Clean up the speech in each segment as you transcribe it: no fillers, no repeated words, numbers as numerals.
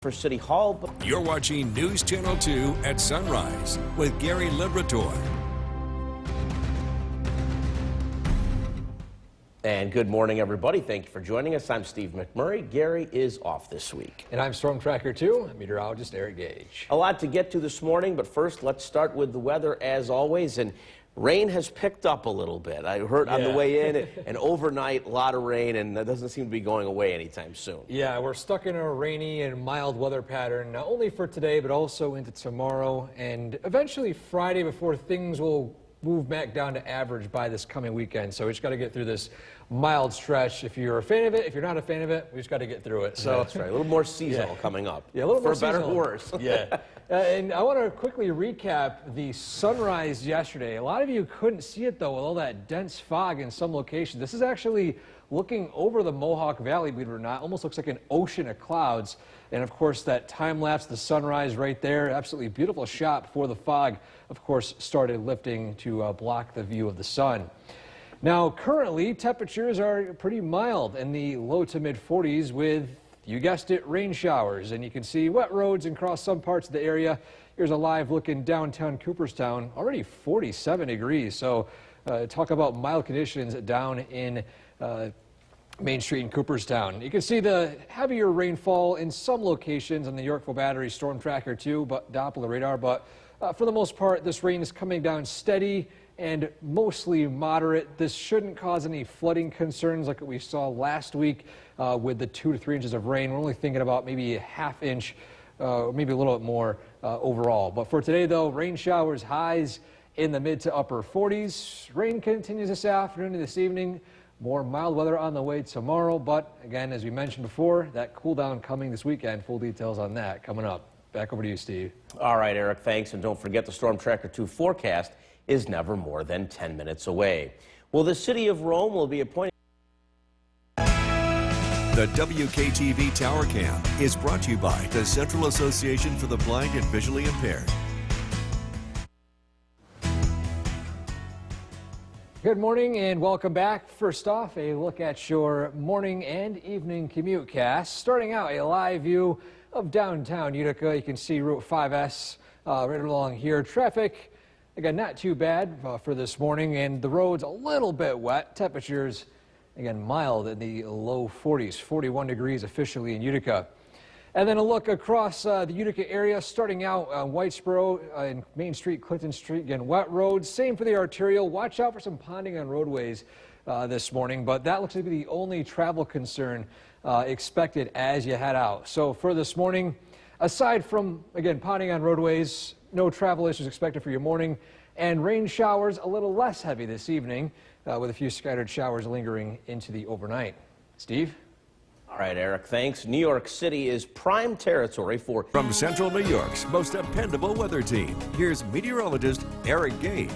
For City Hall. You're watching News Channel 2 at sunrise with Gary Liberator. And good morning, everybody. Thank you for joining us. I'm Steve McMurray. Gary is off this week. And I'm Storm Tracker 2, meteorologist Eric Gage. A lot to get to this morning, but first let's start with the weather as always. And rain has picked up a little bit. I heard on the way in, and overnight, a lot of rain, and that doesn't seem to be going away anytime soon. Yeah, we're stuck in a rainy and mild weather pattern, not only for today, but also into tomorrow, and eventually Friday before things will move back down to average by this coming weekend. So we just got to get through this mild stretch. If you're a fan of it, if you're not a fan of it, we just got to get through it. So that's right. A little more seasonal coming up. Yeah, a little more seasonal. For better or worse. Yeah. And I want to quickly recap the sunrise yesterday. A lot of you couldn't see it, though, with all that dense fog in some locations. This is actually looking over the Mohawk Valley, believe it or not. Almost looks like an ocean of clouds. And, of course, that time-lapse, the sunrise right there, absolutely beautiful shot before the fog, of course, started lifting to block the view of the sun. Now, currently, temperatures are pretty mild in the low to mid-40s with, you guessed it, rain showers. And you can see wet roads across some parts of the area. Here's a live look in downtown Cooperstown, already 47 degrees. So talk about mild conditions down in Main Street in Cooperstown. You can see the heavier rainfall in some locations on the Yorkville Battery Storm Tracker 2, but Doppler radar. But for the most part, this rain is coming down steady and mostly moderate. This shouldn't cause any flooding concerns like what we saw last week with the 2 to 3 inches of rain. We're only thinking about maybe a half inch, maybe a little bit more overall. But for today, though, rain showers, highs in the mid to upper 40s. Rain continues this afternoon and this evening. More mild weather on the way tomorrow, but again, as we mentioned before, that cool down coming this weekend. Full details on that coming up. Back over to you, Steve. All right, Eric, thanks. And don't forget the Storm Tracker 2 forecast is never more than 10 minutes away. Well, the city of Rome will be appointing. The WKTV Tower Cam is brought to you by the Central Association for the Blind and Visually Impaired. Good morning and welcome back. First off, a look at your morning and evening commute cast. Starting out, a live view of downtown Utica. You can see Route 5S right along here. Traffic, again, not too bad for this morning, and the roads a little bit wet. Temperatures, again, mild in the low 40s, 41 degrees officially in Utica. And then a look across the Utica area, starting out on Whitesboro and Main Street, Clinton Street, again, wet roads. Same for the arterial. Watch out for some ponding on roadways this morning, but that looks to be the only travel concern expected as you head out. So for this morning, aside from, again, ponding on roadways, no travel issues expected for your morning, and rain showers a little less heavy this evening with a few scattered showers lingering into the overnight. Steve? All right, Eric, thanks. New York City is prime territory for... From Central New York's most dependable weather team, here's meteorologist Eric Gage.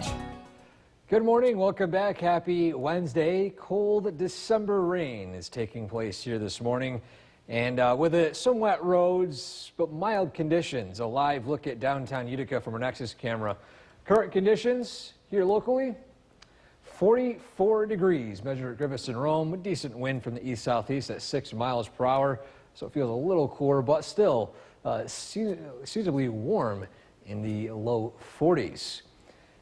Good morning. Welcome back. Happy Wednesday. Cold December rain is taking place here this morning. And with it, some wet roads, but mild conditions. A live look at downtown Utica from our Nexus camera. Current conditions here locally. 44 degrees measured at Griffiths and Rome. A decent wind from the east-southeast at 6 miles per hour. So it feels a little cooler, but still seasonably warm in the low 40s.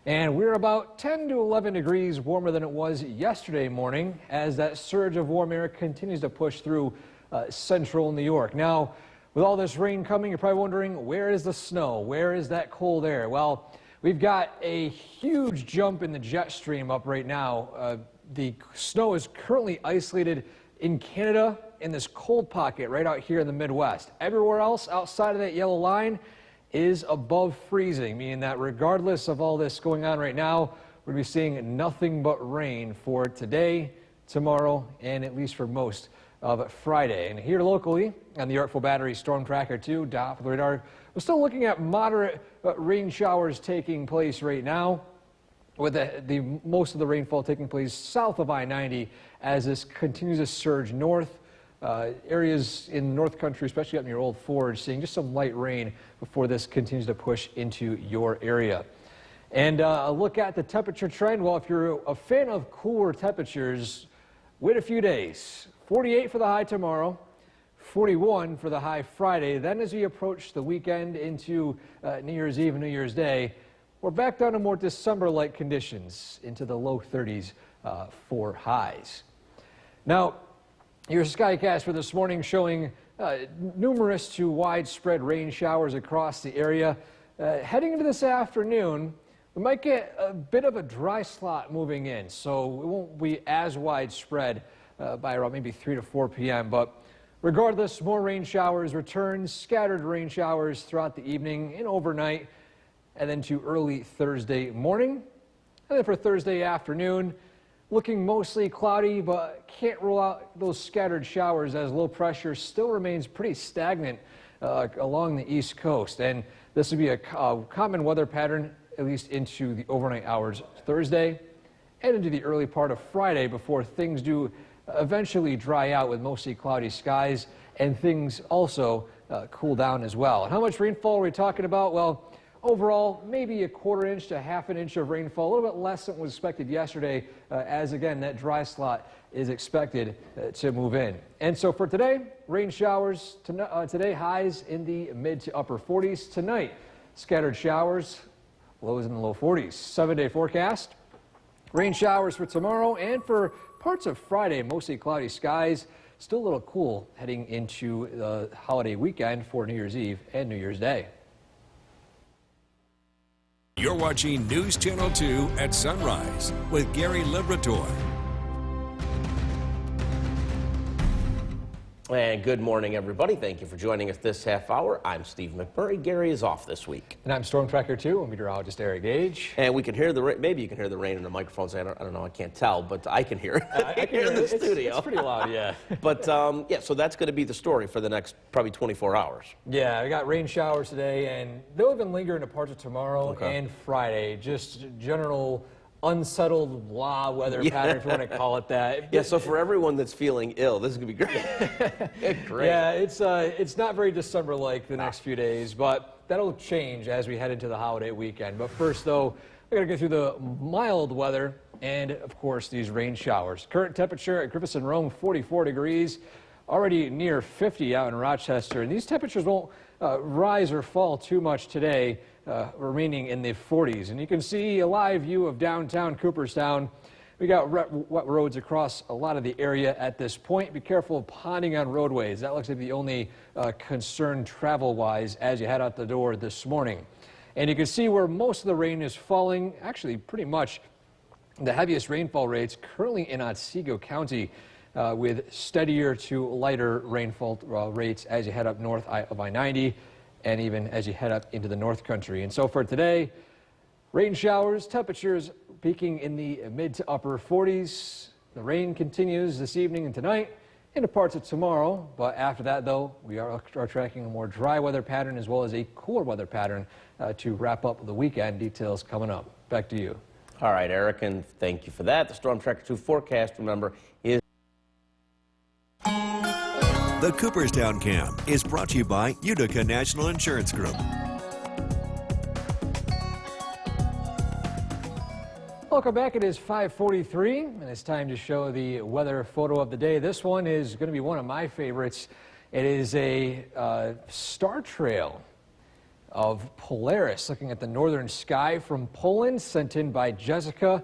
And we're about 10 to 11 degrees warmer than it was yesterday morning as that surge of warm air continues to push through central New York. Now, with all this rain coming, you're probably wondering, where is the snow? Where is that cold air? Well, we've got a huge jump in the jet stream up right now. The snow is currently isolated in Canada in this cold pocket right out here in the Midwest. Everywhere else outside of that yellow line is above freezing, meaning that regardless of all this going on right now, we're going to be seeing nothing but rain for today, tomorrow, and at least for most of Friday. And here locally on the Yorkville Battery Storm Tracker 2, Doppler radar, we're still looking at moderate rain showers taking place right now, with the most of the rainfall taking place south of I-90 as this continues to surge north. Areas in North Country, especially up near Old Forge, seeing just some light rain before this continues to push into your area. And a look at the temperature trend. Well, if you're a fan of cooler temperatures, wait a few days. 48 for the high tomorrow, 41 for the high Friday. Then as we approach the weekend into New Year's Eve and New Year's Day, we're back down to more December-like conditions into the low 30s for highs. Now, your Skycast for this morning showing numerous to widespread rain showers across the area. Heading into this afternoon, we might get a bit of a dry slot moving in, so it won't be as widespread by around maybe 3 to 4 p.m. But regardless, more rain showers return, scattered rain showers throughout the evening and overnight, and then to early Thursday morning. And then for Thursday afternoon, looking mostly cloudy, but can't rule out those scattered showers as low pressure still remains pretty stagnant along the East Coast. And this would be a common weather pattern at least into the overnight hours Thursday and into the early part of Friday before things do eventually dry out with mostly cloudy skies and things also cool down as well. And how much rainfall are we talking about? Well, overall, maybe a quarter inch to half an inch of rainfall, a little bit less than was expected yesterday, as again, that dry slot is expected to move in. And so for today, rain showers today, highs in the mid to upper 40s. Tonight, scattered showers, lows in the low 40s. 7-day forecast. Rain showers for tomorrow and for parts of Friday, mostly cloudy skies. Still a little cool heading into the holiday weekend for New Year's Eve and New Year's Day. You're watching News Channel 2 at sunrise with Gary Liberator. And good morning, everybody. Thank you for joining us this half hour. I'm Steve McMurray. Gary is off this week. And I'm Storm Tracker 2, I'm meteorologist Eric Gage. And we can hear maybe you can hear the rain in the microphones. I don't know, I can't tell, but I can hear it. I can hear in the it. studio. It's pretty loud, yeah. But yeah, so that's going to be the story for the next probably 24 hours. Yeah, we got rain showers today, and they'll even linger into parts of tomorrow and Friday. Just general unsettled blah weather pattern, if you want to call it that. Yeah, so for everyone that's feeling ill, this is going to be great. Great. Yeah, it's not very December-like the next few days, but that'll change as we head into the holiday weekend. But first, though, we're going to get through the mild weather and, of course, these rain showers. Current temperature at Griffiths and Rome, 44 degrees, already near 50 out in Rochester. And these temperatures won't rise or fall too much today, remaining in the 40s. And you can see a live view of downtown Cooperstown. We got wet roads across a lot of the area at this point. Be careful of ponding on roadways. That looks like the only concern travel-wise as you head out the door this morning. And you can see where most of the rain is falling, actually pretty much the heaviest rainfall rates currently in Otsego County, with steadier to lighter rainfall rates as you head up north of I-90 and even as you head up into the North Country. And so for today, rain showers, temperatures peaking in the mid to upper 40s. The rain continues this evening and tonight into parts of tomorrow. But after that, though, we are tracking a more dry weather pattern as well as a cooler weather pattern to wrap up the weekend. Details coming up. Back to you. All right, Eric, and thank you for that. The Storm Tracker 2 forecast, remember, is The Cooperstown Cam is brought to you by Utica National Insurance Group. Welcome back. It is 5:43, and it's time to show the weather photo of the day. This one is going to be one of my favorites. It is a star trail of Polaris, looking at the northern sky from Poland, sent in by Jessica.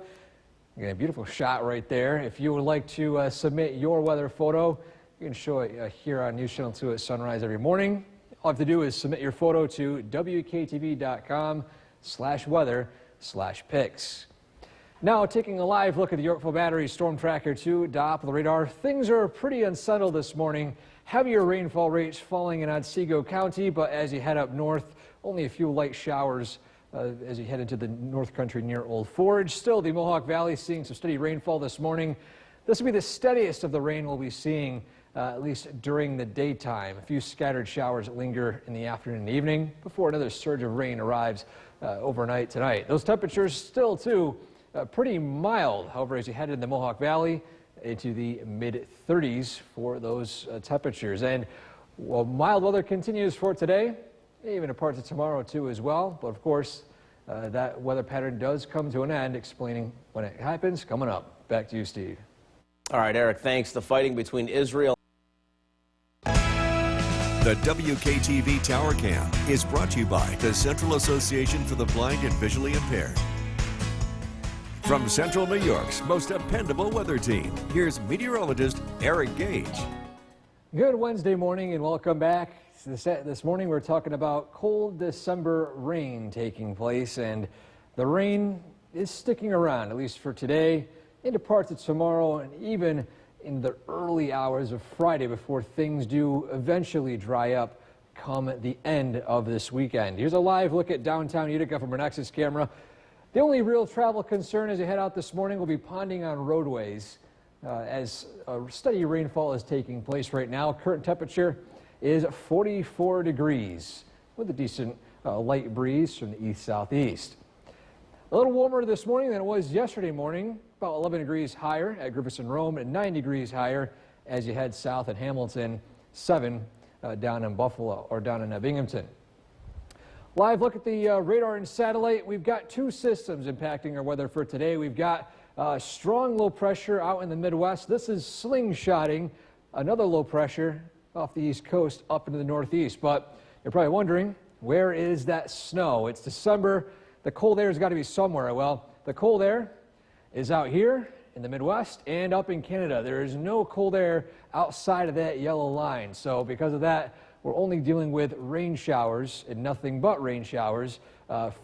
You got a beautiful shot right there. If you would like to submit your weather photo, you can show it here on News Channel 2 at sunrise every morning. All you have to do is submit your photo to WKTV.com/weather/pics. Now, taking a live look at the Yorkville Battery Storm Tracker 2 Doppler radar, things are pretty unsettled this morning. Heavier rainfall rates falling in Otsego County, but as you head up north, only a few light showers as you head into the North Country near Old Forge. Still, the Mohawk Valley seeing some steady rainfall this morning. This will be the steadiest of the rain we'll be seeing, at least during the daytime. A few scattered showers that linger in the afternoon and evening before another surge of rain arrives overnight tonight. Those temperatures still, too, pretty mild. However, as you head into the Mohawk Valley, into the mid-30s for those temperatures. And while mild weather continues for today, even in parts of tomorrow, too, as well. But, of course, that weather pattern does come to an end, explaining when it happens coming up. Back to you, Steve. all right, Eric, thanks. The fighting between Israel The WKTV Tower Cam is brought to you by the Central Association for the Blind and Visually Impaired. From Central New York's most dependable weather team, here's meteorologist Eric Gage. Good Wednesday morning and welcome back. This morning we're talking about cold December rain taking place, and the rain is sticking around, at least for today, into parts of tomorrow, and even in the early hours of Friday before things do eventually dry up come the end of this weekend. Here's a live look at downtown Utica from our Nexus camera. The only real travel concern as you head out this morning will be ponding on roadways as a steady rainfall is taking place right now. Current temperature is 44 degrees with a decent light breeze from the east-southeast. A little warmer this morning than it was yesterday morning, about 11 degrees higher at Griffith and Rome and 9 degrees higher as you head south at Hamilton, 7 down in Buffalo or down in Binghamton. Live look at the radar and satellite. We've got two systems impacting our weather for today. We've got strong low pressure out in the Midwest. This is slingshotting another low pressure off the East Coast up into the Northeast. But you're probably wondering, where is that snow? It's December. The cold air has got to be somewhere. Well, the cold air is out here in the Midwest and up in Canada. There is no cold air outside of that yellow line. So because of that, we're only dealing with rain showers and nothing but rain showers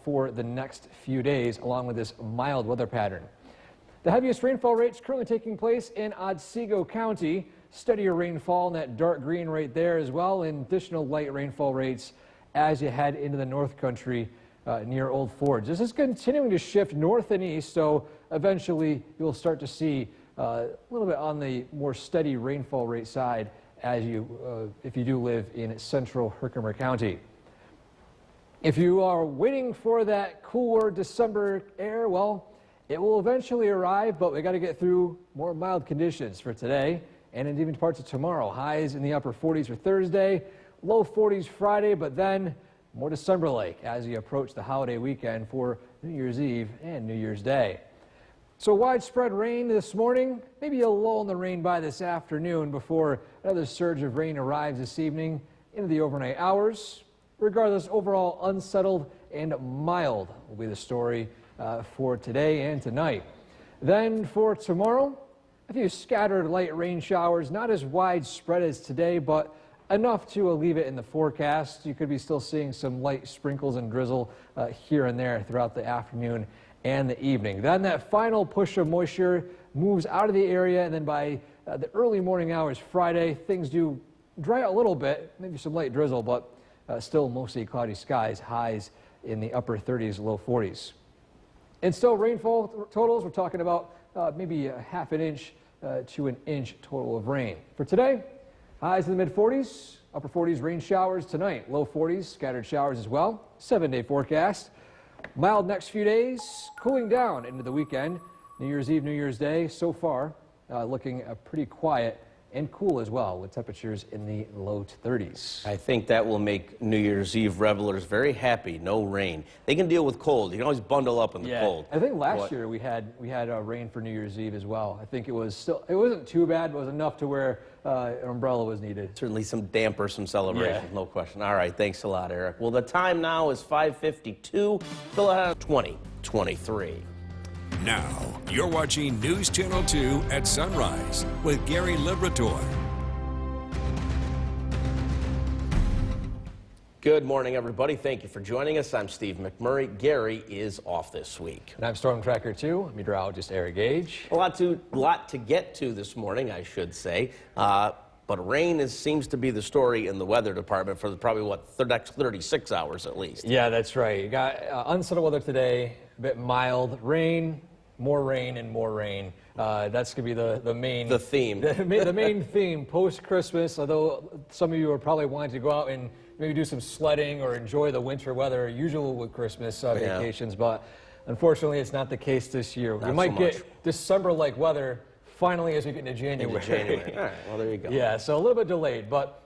for the next few days, along with this mild weather pattern. The heaviest rainfall rates currently taking place in Otsego County. Steadier rainfall in that dark green right there as well, and additional light rainfall rates as you head into the North Country near Old Forge. This is continuing to shift north and east, so eventually you'll start to see a little bit on the more steady rainfall rate side as if you do live in central Herkimer County. If you are waiting for that cooler December air, well, it will eventually arrive, but we got to get through more mild conditions for today and in even parts of tomorrow. Highs in the upper 40s for Thursday, low 40s Friday, but then more December-like as you approach the holiday weekend for New Year's Eve and New Year's Day. So widespread rain this morning, maybe a lull in the rain by this afternoon before another surge of rain arrives this evening into the overnight hours. Regardless, overall unsettled and mild will be the story for today and tonight. Then for tomorrow, a few scattered light rain showers, not as widespread as today, but enough to leave it in the forecast. You could be still seeing some light sprinkles and drizzle here and there throughout the afternoon and the evening. Then that final push of moisture moves out of the area, and then by the early morning hours Friday, things do dry out a little bit, maybe some light drizzle, but still mostly cloudy skies, highs in the upper 30s, low 40s. And still rainfall totals, we're talking about maybe a half an inch to an inch total of rain. For today, highs in the mid-40s, upper 40s rain showers tonight, low 40s scattered showers as well. 7-day forecast. Mild next few days, cooling down into the weekend. New Year's Eve, New Year's Day, so far looking pretty quiet and cool as well, with temperatures in the low 30s. I think that will make New Year's Eve revelers very happy. No rain. They can deal with cold. You can always bundle up in the cold. I think last year we had rain for New Year's Eve as well. I think it wasn't too bad, but it was enough to where an umbrella was needed. Certainly some damper, some celebration, no question. All right, thanks a lot, Eric. Well, the time now is 5:52, Philadelphia 2023. Now, you're watching News Channel 2 at sunrise with Gary Liberator. Good morning, everybody. Thank you for joining us. I'm Steve McMurray. Gary is off this week. And I'm Storm Tracker 2, meteorologist Eric Gage. A lot to get to this morning, I should say. But rain seems to be the story in the weather department for probably, the next 36 hours at least. Yeah, that's right. You got unsettled weather today, a bit mild. Rain, and more rain. That's going to be the main... The theme. The main theme post-Christmas, although some of you are probably wanting to go out and maybe do some sledding or enjoy the winter weather usual with Christmas vacations, but unfortunately it's not the case this year. You might get December-like weather finally as we get into January. All right, well, there you go. Yeah, so a little bit delayed, but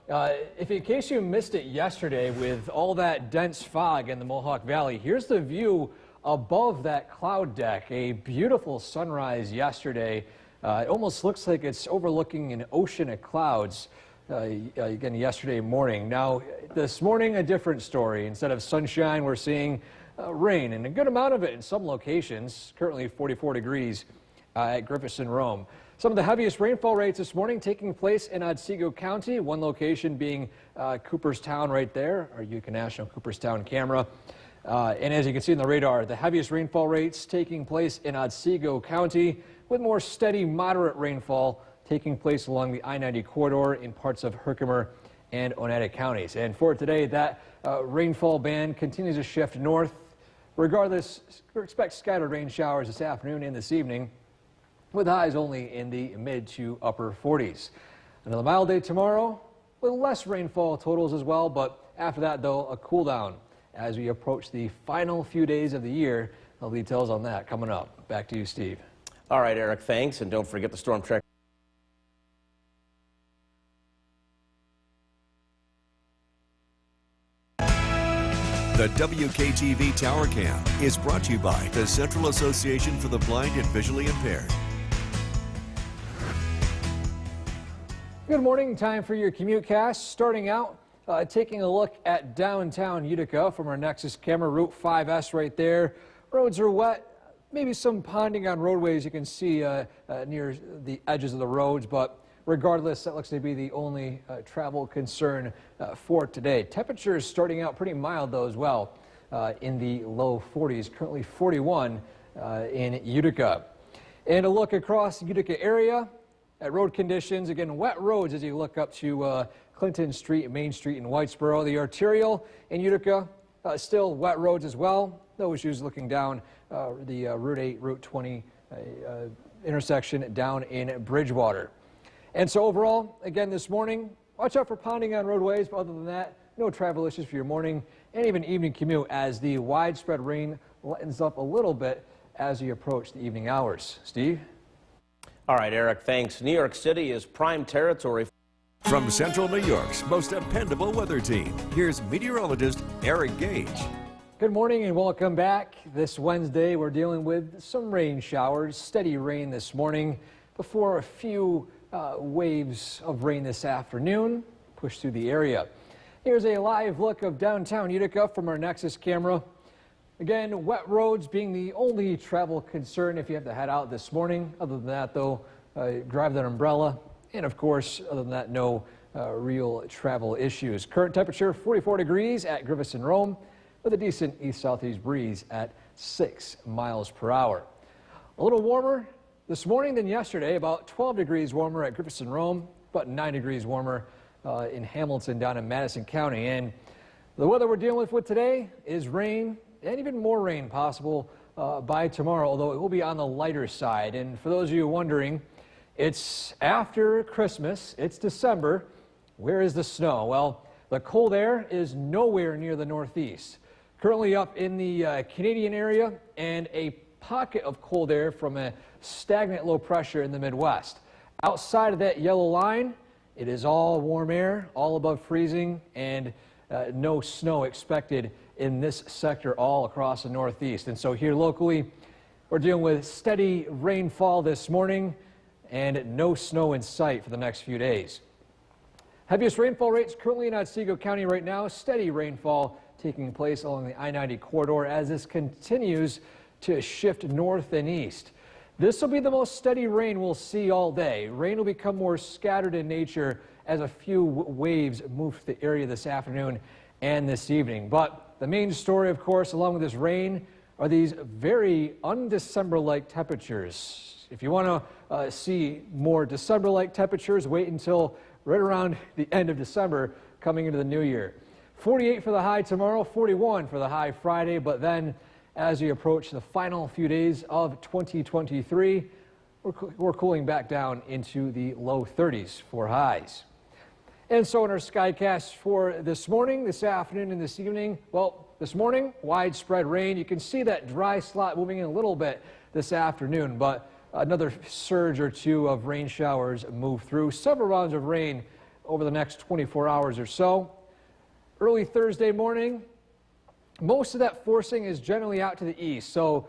in case you missed it yesterday with all that dense fog in the Mohawk Valley, here's the view above that cloud deck. A beautiful sunrise yesterday. It almost looks like it's overlooking an ocean of clouds. again yesterday morning. Now, this morning, a different story. Instead of sunshine, we're seeing rain, and a good amount of it in some locations. Currently 44 degrees at Griffith and Rome. Some of the heaviest rainfall rates this morning taking place in Otsego County, one location being Cooperstown right there, our Utica National Cooperstown camera. And as you can see in the radar, the heaviest rainfall rates taking place in Otsego County, with more steady, moderate rainfall taking place along the I-90 corridor in parts of Herkimer and Oneida counties. And for today, that rainfall band continues to shift north. Regardless, we expect scattered rain showers this afternoon and this evening, with highs only in the mid to upper 40s. Another mild day tomorrow with less rainfall totals as well, but after that, though, a cool down as we approach the final few days of the year. The details on that coming up. Back to you, Steve. All right, Eric, thanks. And don't forget the storm track. The WKTV Tower Cam is brought to you by the Central Association for the Blind and Visually Impaired. Good morning. Time for your commute cast. Starting out, taking a look at downtown Utica from our Nexus camera, Route 5S right there. Roads are wet. Maybe some ponding on roadways you can see near the edges of the roads, but regardless, that looks to be the only travel concern for today. Temperatures starting out pretty mild, though, as well, in the low 40s, currently 41 in Utica. And a look across the Utica area at road conditions. Again, wet roads as you look up to Clinton Street, Main Street in Whitesboro. The arterial in Utica, still wet roads as well. No issues looking down the Route 8, Route 20 intersection down in Bridgewater. And so overall, again this morning, watch out for ponding on roadways, but other than that, no travel issues for your morning and even evening commute as the widespread rain lightens up a little bit as you approach the evening hours. Steve? All right, Eric, thanks. New York City is prime territory. From Central New York's most dependable weather team, here's meteorologist Eric Gage. Good morning and welcome back. This Wednesday, we're dealing with some rain showers, steady rain this morning before a few waves of rain this afternoon push through the area. Here's a live look of downtown Utica from our Nexus camera. Again, wet roads being the only travel concern if you have to head out this morning. Other than that, though, grab that umbrella. And of course, other than that, no real travel issues. Current temperature 44 degrees at Griffith and Rome with a decent east-southeast breeze at 6 miles per hour. A little warmer this morning than yesterday, about 12 degrees warmer at Griffith and Rome, about 9 degrees warmer in Hamilton down in Madison County. And the weather we're dealing with today is rain and even more rain possible by tomorrow, although it will be on the lighter side. And for those of you wondering, it's after Christmas, it's December. Where is the snow? Well, the cold air is nowhere near the Northeast. Currently up in the Canadian area and a pocket of cold air from a stagnant low pressure in the Midwest. Outside of that yellow line, it is all warm air, all above freezing, and no snow expected in this sector all across the Northeast. And so here locally, we're dealing with steady rainfall this morning and no snow in sight for the next few days. Heaviest rainfall rates currently in Otsego County right now. Steady rainfall taking place along the I-90 corridor as this continues to shift north and east. This will be the most steady rain we'll see all day. Rain will become more scattered in nature as a few waves move to the area this afternoon and this evening. But the main story, of course, along with this rain, are these very un-December-like temperatures. If you want to see more December-like temperatures, wait until right around the end of December coming into the new year. 48 for the high tomorrow, 41 for the high Friday, but then as you approach the final few days of 2023, we're cooling back down into the low 30s for highs. And so in our Skycast for this morning, this afternoon, and this evening, well, this morning, widespread rain. You can see that dry slot moving in a little bit this afternoon, but another surge or two of rain showers move through. Several rounds of rain over the next 24 hours or so. Early Thursday morning, most of that forcing is generally out to the east, so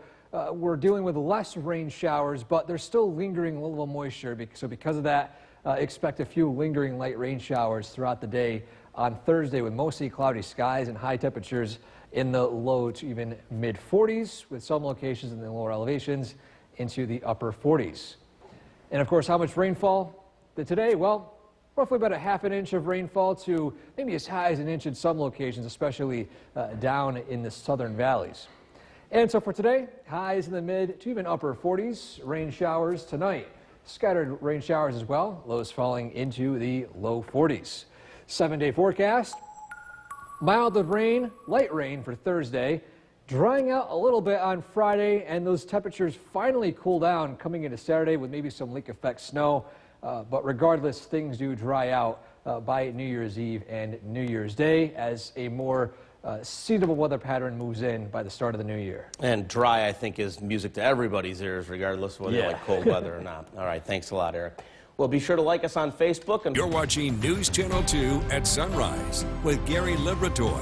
we're dealing with less rain showers, but there's still lingering a little moisture. So because of that, expect a few lingering light rain showers throughout the day on Thursday with mostly cloudy skies and high temperatures in the low to even mid 40s, with some locations in the lower elevations into the upper 40s. And of course, how much rainfall today? Well, roughly about a half an inch of rainfall to maybe as high as an inch in some locations, especially down in the southern valleys. And so for today, highs in the mid to even upper 40s, rain showers tonight. Scattered rain showers as well, lows falling into the low 40s. 7-day forecast, mild of rain, light rain for Thursday, drying out a little bit on Friday, and those temperatures finally cool down coming into Saturday with maybe some lake effect snow. But regardless, things do dry out by New Year's Eve and New Year's Day as a more seasonable weather pattern moves in by the start of the new year. And dry, I think, is music to everybody's ears, regardless of whether you like cold weather or not. All right, thanks a lot, Eric. Well, be sure to like us on Facebook. And You're watching News Channel 2 at sunrise with Gary Liberator.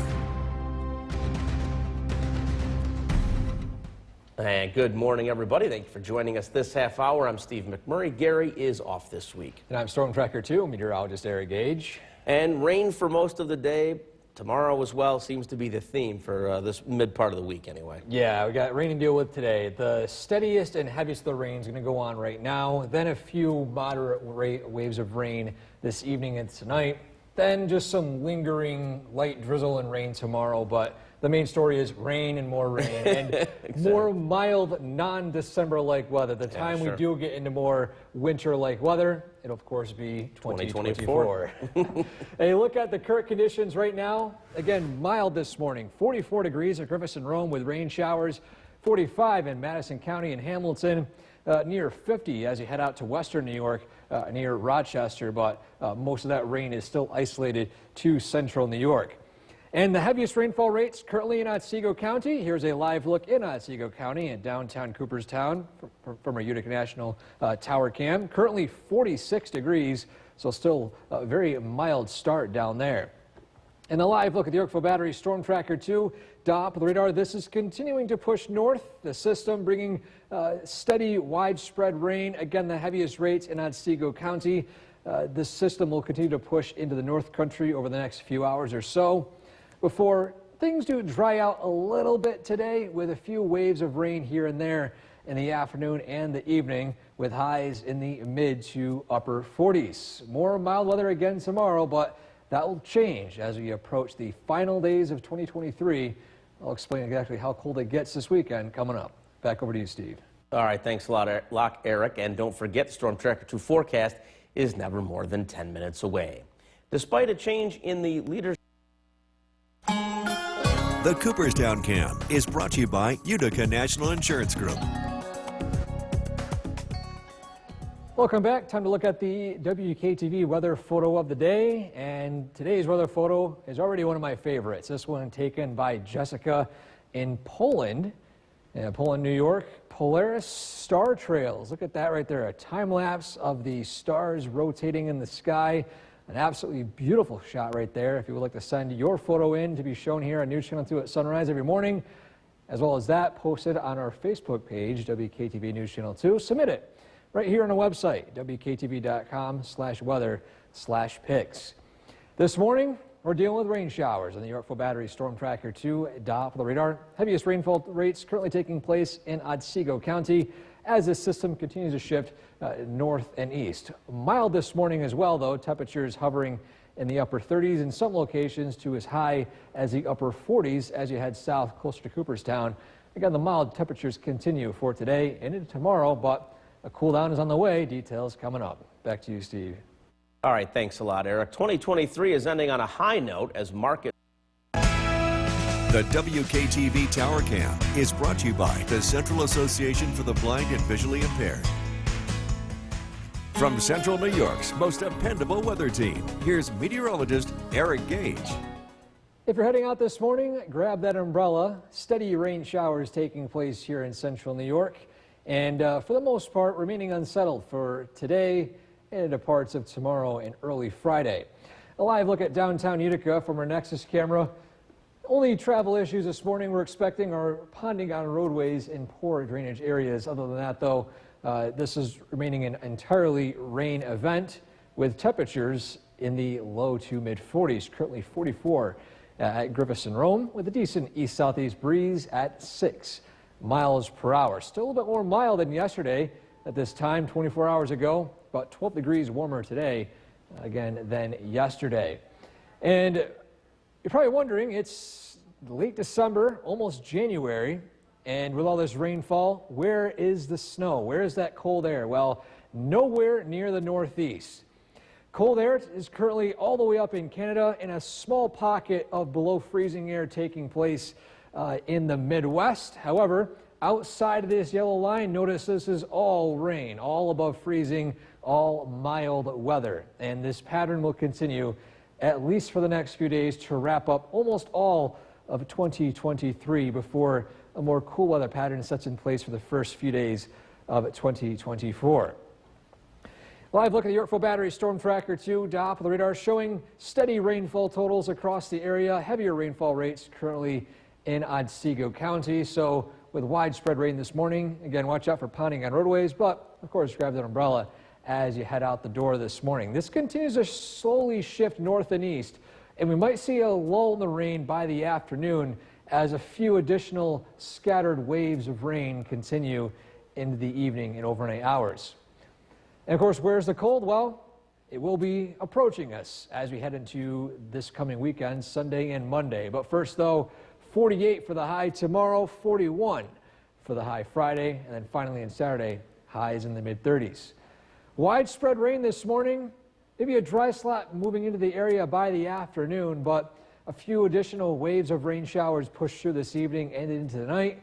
And good morning, everybody. Thank you for joining us this half hour. I'm Steve McMurray. Gary is off this week. And I'm Storm Tracker 2, meteorologist Eric Gage. And rain for most of the day. Tomorrow as well seems to be the theme for this mid part of the week anyway. Yeah, we got rain to deal with today. The steadiest and heaviest of the rain is going to go on right now. Then a few moderate waves of rain this evening and tonight. Then just some lingering light drizzle and rain tomorrow. But the main story is rain and more rain and Exactly. more mild, non-December-like weather. The time we do get into more winter-like weather, it'll of course be 2024. A look at the current conditions right now. Again, mild this morning. 44 degrees at Griffith and Rome with rain showers. 45 in Madison County and Hamilton. Near 50 as you head out to western New York near Rochester, but most of that rain is still isolated to central New York. And the heaviest rainfall rates currently in Otsego County. Here's a live look in Otsego County in downtown Cooperstown from our Utica National Tower Cam. Currently 46 degrees, so still a very mild start down there. And a live look at the Yorkville Battery Storm Tracker 2. Top of the radar, this is continuing to push north. The system bringing steady, widespread rain. Again, the heaviest rates in Otsego County. This system will continue to push into the North Country over the next few hours or so, before things do dry out a little bit today with a few waves of rain here and there in the afternoon and the evening, with highs in the mid to upper 40s. More mild weather again tomorrow, but that will change as we approach the final days of 2023. I'll explain exactly how cold it gets this weekend coming up. Back over to you, Steve. All right, thanks a lot, Eric. And don't forget, the Storm Tracker 2 forecast is never more than 10 minutes away. Despite a change in the leadership, The Cooperstown Cam is brought to you by Utica National Insurance Group. Welcome back. Time to look at the WKTV weather photo of the day. And today's weather photo is already one of my favorites. This one taken by Jessica in Poland. Poland, New York. Polaris star trails. Look at that right there. A time lapse of the stars rotating in the sky. An absolutely beautiful shot right there. If you would like to send your photo in to be shown here on News Channel 2 at sunrise every morning, as well as that posted on our Facebook page, WKTV News Channel 2, submit it right here on the website, WKTV.com/weather/pics. This morning, we're dealing with rain showers on the Yorkville Battery Storm Tracker 2 Doppler the radar. Heaviest rainfall rates currently taking place in Otsego County as this system continues to shift north and east. Mild this morning as well, though. Temperatures hovering in the upper 30s in some locations to as high as the upper 40s as you head south closer to Cooperstown. Again, the mild temperatures continue for today and into tomorrow, but a cool down is on the way. Details coming up. Back to you, Steve. all right, thanks a lot, Eric. 2023 is ending on a high note as markets. The WKTV Tower Cam is brought to you by the Central Association for the Blind and Visually Impaired. From Central New York's most dependable weather team, here's meteorologist Eric Gage. If you're heading out this morning, grab that umbrella. Steady rain showers taking place here in central New York, and for the most part remaining unsettled for today and into parts of tomorrow and early Friday. A live look at downtown Utica from our Nexus camera. Only travel issues this morning we're expecting are ponding on roadways in poor drainage areas. Other than that, though, this is remaining an entirely rain event. with temperatures in the low to mid 40s, currently 44 at Griffiths and Rome, with a decent east-southeast breeze at 6 miles per hour. Still a little bit more mild than yesterday at this time, 24 hours ago, about 12 degrees warmer today, again, than yesterday. And you're probably wondering, it's late December, almost January, and with all this rainfall, where is the snow? Where is that cold air? Well, nowhere near the Northeast. Cold air is currently all the way up in Canada, and a small pocket of below freezing air taking place in the Midwest. However, outside of this yellow line, notice this is all rain, all above freezing, all mild weather. And this pattern will continue at least for the next few days to wrap up almost all of 2023 before a more cool weather pattern sets in place for the first few days of 2024. Live look at the Yorkville Battery Storm Tracker 2 Doppler radar showing steady rainfall totals across the area. Heavier rainfall rates currently in Otsego County. So with widespread rain this morning, again, watch out for ponding on roadways, but of course grab that umbrella as you head out the door this morning. This continues to slowly shift north and east, and we might see a lull in the rain by the afternoon as a few additional scattered waves of rain continue into the evening and overnight hours. And of course, where's the cold? Well, it will be approaching us as we head into this coming weekend, Sunday and Monday. But first, though, 48 for the high tomorrow, 41 for the high Friday, and then finally on Saturday, highs in the mid-30s. Widespread rain this morning, maybe a dry slot moving into the area by the afternoon, but a few additional waves of rain showers push through this evening and into the night.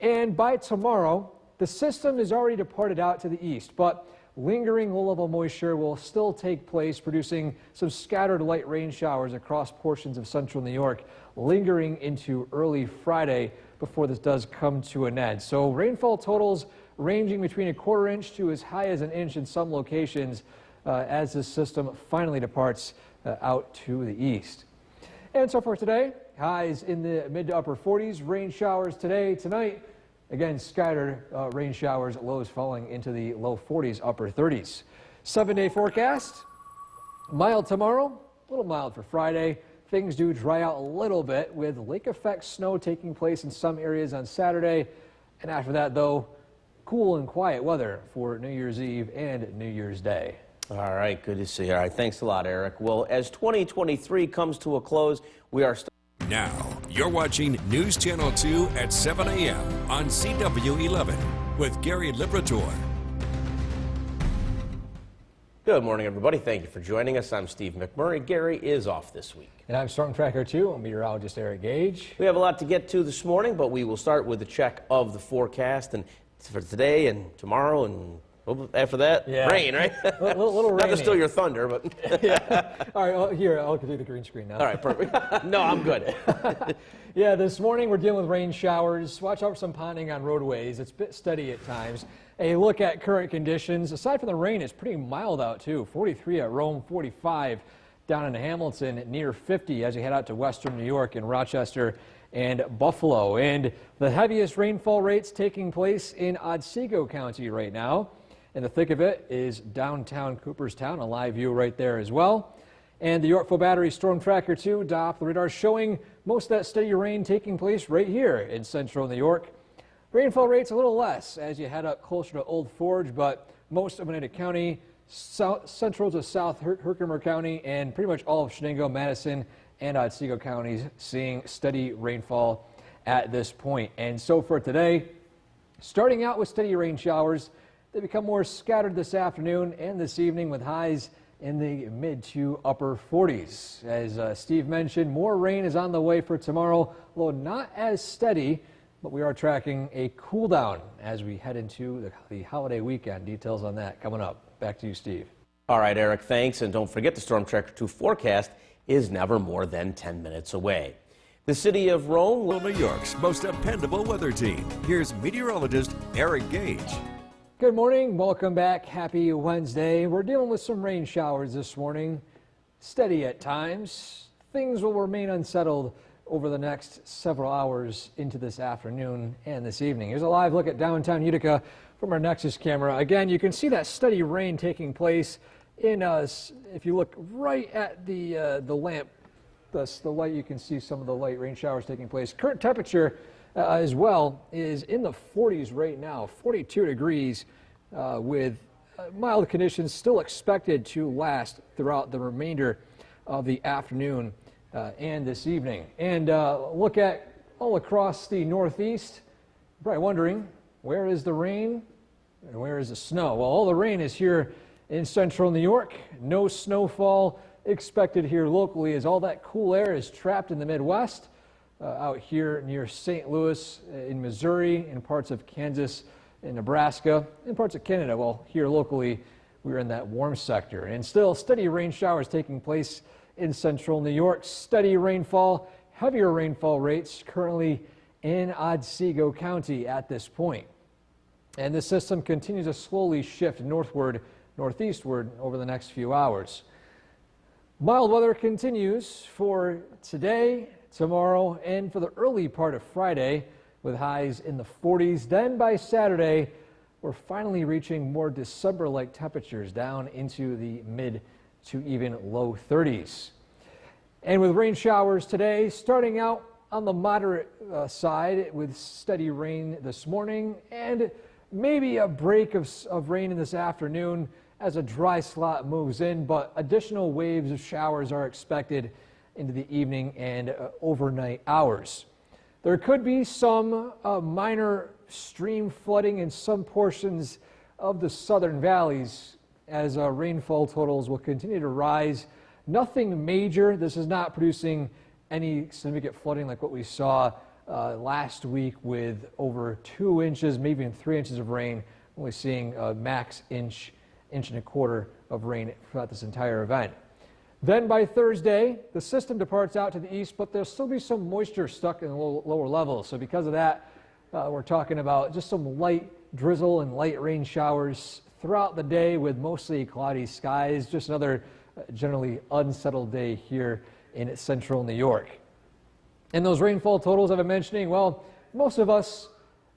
And by tomorrow, the system is already departed out to the east, but lingering low-level moisture will still take place, producing some scattered light rain showers across portions of central New York, lingering into early Friday before this does come to an end. So rainfall totals ranging between a quarter inch to as high as an inch in some locations as this system finally departs out to the east. And so for today, highs in the mid to upper 40s, rain showers today, tonight. Again, scattered rain showers, lows falling into the low 40s, upper 30s. 7-day forecast, mild tomorrow, a little mild for Friday. Things do dry out a little bit with lake effect snow taking place in some areas on Saturday. And after that, though, cool and quiet weather for New Year's Eve and New Year's Day. All right, good to see you. All right, thanks a lot, Eric. Well, as 2023 comes to a close, we are now, you're watching News Channel 2 at 7 a.m. on CW11 with Gary Liberatore. Good morning, everybody. Thank you for joining us. I'm Steve McMurray. Gary is off this week. And I'm Storm Tracker 2. I'm meteorologist Eric Gage. We have a lot to get to this morning, but we will start with a check of the forecast. And for today and tomorrow and after that, rain, right? little rainy. Not to steal your thunder, but... Yeah. All right, well, here, I'll do the green screen now. All right, perfect. No, I'm good. Yeah, this morning we're dealing with rain showers. Watch out for some ponding on roadways. It's a bit steady at times. A look at current conditions. Aside from the rain, it's pretty mild out, too. 43 at Rome, 45 down in Hamilton, near 50 as you head out to western New York and Rochester and Buffalo. And the heaviest rainfall rates taking place in Otsego County right now. In the thick of it is downtown Cooperstown, a live view right there as well. And the Yorkville Battery Storm Tracker 2 Doppler radar showing most of that steady rain taking place right here in central New York. Rainfall rates a little less as you head up closer to Old Forge, but most of Oneida County, central to South Herkimer County, and pretty much all of Shenango, Madison, and Otsego counties seeing steady rainfall at this point. And so for today, starting out with steady rain showers, they become more scattered this afternoon and this evening with highs in the mid to upper 40s. As Steve mentioned, more rain is on the way for tomorrow, although not as steady, but we are tracking a cool down as we head into the holiday weekend. Details on that coming up. Back to you, Steve. All right, Eric, thanks. And don't forget the Storm Tracker 2 forecast is never more than 10 minutes away. The city of Rome, New York's most dependable weather team. Here's meteorologist Eric Gage. Good morning. Welcome back. Happy Wednesday. We're dealing with some rain showers this morning. Steady at times. Things will remain unsettled over the next several hours into this afternoon and this evening. Here's a live look at downtown Utica from our Nexus camera. Again, you can see that steady rain taking place if you look right at the lamp, the light, you can see some of the light rain showers taking place. Current temperature as well is in the 40s right now, 42 degrees with mild conditions still expected to last throughout the remainder of the afternoon and this evening. And look at all across the Northeast. You're probably wondering, where is the rain and where is the snow? Well, all the rain is here in central New York. No snowfall expected here locally as all that cool air is trapped in the Midwest, out here near St. Louis in Missouri, in parts of Kansas and Nebraska, in parts of Canada. Well, here locally, we're in that warm sector. And still steady rain showers taking place in central New York. Steady rainfall, heavier rainfall rates currently in Otsego County at this point. And the system continues to slowly shift northward, northeastward over the next few hours. Mild weather continues for today, tomorrow, and for the early part of Friday with highs in the 40s. Then by Saturday, we're finally reaching more December-like temperatures down into the mid to even low 30s. And with rain showers today, starting out on the moderate side with steady rain this morning and maybe a break of rain in this afternoon as a dry slot moves in, but additional waves of showers are expected into the evening and overnight hours. There could be some minor stream flooding in some portions of the southern valleys as rainfall totals will continue to rise. Nothing major. This is not producing any significant flooding like what we saw last week with over 2 inches, maybe even 3 inches of rain. Only seeing a max inch and a quarter of rain throughout this entire event. Then by Thursday, the system departs out to the east, but there'll still be some moisture stuck in the lower levels. So because of that, we're talking about just some light drizzle and light rain showers throughout the day with mostly cloudy skies. Just another generally unsettled day here in central New York. And those rainfall totals I've been mentioning, well, most of us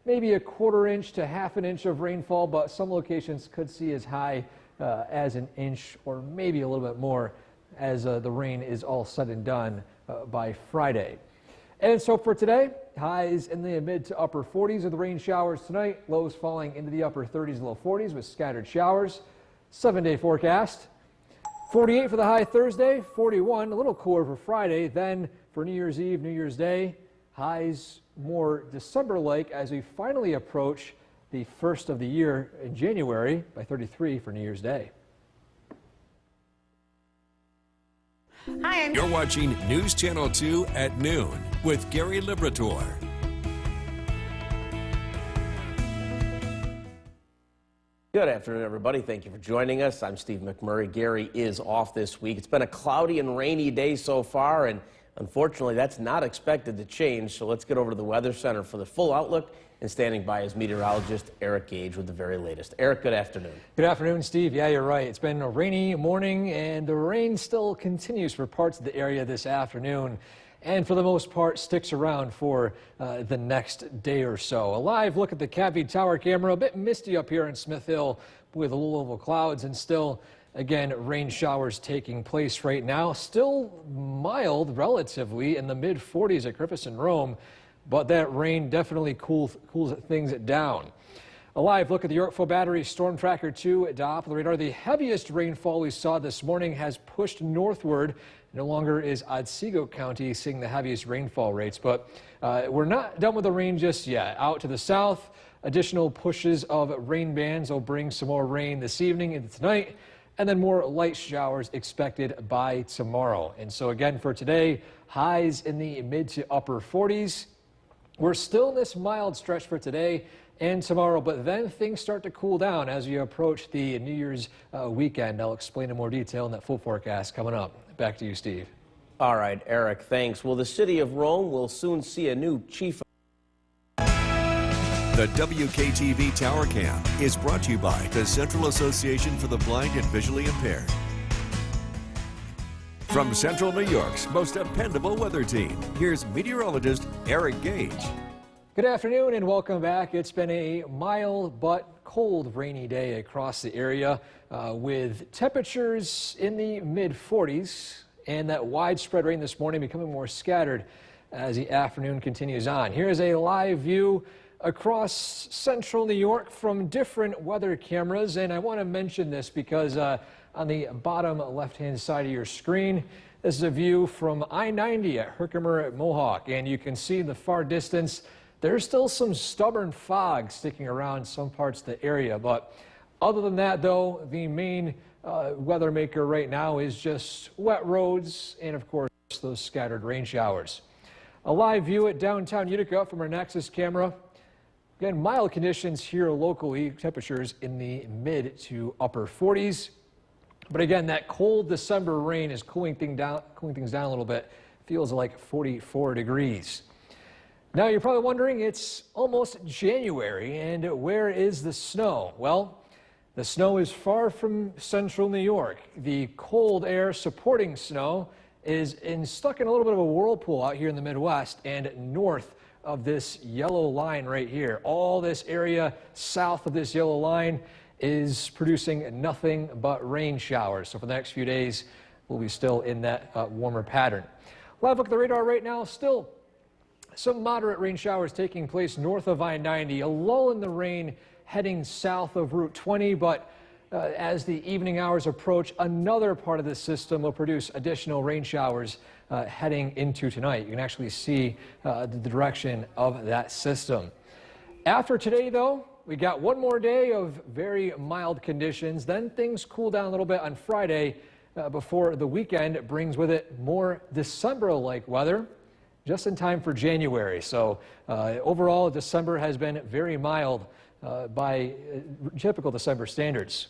maybe a 1/4 inch to 1/2 inch of rainfall, but some locations could see as high as an inch or maybe a little bit more as the rain is all said and done by Friday. And so for today, highs in the mid to upper 40s with rain showers tonight, lows falling into the upper 30s, low 40s with scattered showers. 7-day forecast. 48 for the high Thursday, 41, a little cooler for Friday. Then for New Year's Eve, New Year's Day, highs more December-like as we finally approach the first of the year in January by 33 for New Year's Day. Hi, You're watching News Channel 2 at noon with Gary Liberator. Good afternoon, everybody. Thank you for joining us. I'm Steve McMurray. Gary is off this week. It's been a cloudy and rainy day so far, and unfortunately, that's not expected to change. So let's get over to the Weather Center for the full outlook. And standing by is meteorologist Eric Gage with the very latest. Eric, good afternoon. Good afternoon, Steve. Yeah, you're right. It's been a rainy morning, and the rain still continues for parts of the area this afternoon, and for the most part sticks around for the next day or so. A live look at the Cappy Tower camera. A bit misty up here in Smith Hill with low-level clouds, and still, again, rain showers taking place right now. Still mild, relatively, in the mid-40s at Griffiths and Rome. But that rain definitely cools things down. A live look at the Yorkville Battery Storm Tracker 2 at top of the radar. The heaviest rainfall we saw this morning has pushed northward. No longer is Otsego County seeing the heaviest rainfall rates, but we're not done with the rain just yet. Out to the south, additional pushes of rain bands will bring some more rain this evening and tonight, and then more light showers expected by tomorrow. And so again for today, highs in the mid to upper 40s. We're still in this mild stretch for today and tomorrow, but then things start to cool down as you approach the New Year's weekend. I'll explain in more detail in that full forecast coming up. Back to you, Steve. All right, Eric, thanks. Well, the city of Rome will soon see a new chief. The WKTV Tower Cam is brought to you by the Central Association for the Blind and Visually Impaired. From Central New York's most dependable weather team, here's meteorologist Eric Gage. Good afternoon and welcome back. It's been a mild but cold, rainy day across the area with temperatures in the mid-40s and that widespread rain this morning becoming more scattered as the afternoon continues on. Here's a live view across central New York from different weather cameras, and I want to mention this because on the bottom left-hand side of your screen, this is a view from I-90 at Herkimer at Mohawk, and you can see in the far distance there's still some stubborn fog sticking around some parts of the area, but other than that, though, the main weather maker right now is just wet roads and, of course, those scattered rain showers. A live view at downtown Utica from our Nexus camera. Again, mild conditions here locally, temperatures in the mid to upper 40s. But again, that cold December rain is cooling things down a little bit. Feels like 44 degrees. Now you're probably wondering, it's almost January, and where is the snow? Well, the snow is far from central New York. The cold air supporting snow is stuck in a little bit of a whirlpool out here in the Midwest and north of this yellow line right here. All this area south of this yellow line is producing nothing but rain showers. So for the next few days, we'll be still in that warmer pattern. Live look at the radar right now, still some moderate rain showers taking place north of I-90, a lull in the rain heading south of Route 20, but as the evening hours approach, another part of the system will produce additional rain showers heading into tonight. You can actually see the direction of that system. After today, though, we got one more day of very mild conditions. Then things cool down a little bit on Friday before the weekend brings with it more December-like weather, just in time for January. So overall, December has been very mild by typical December standards.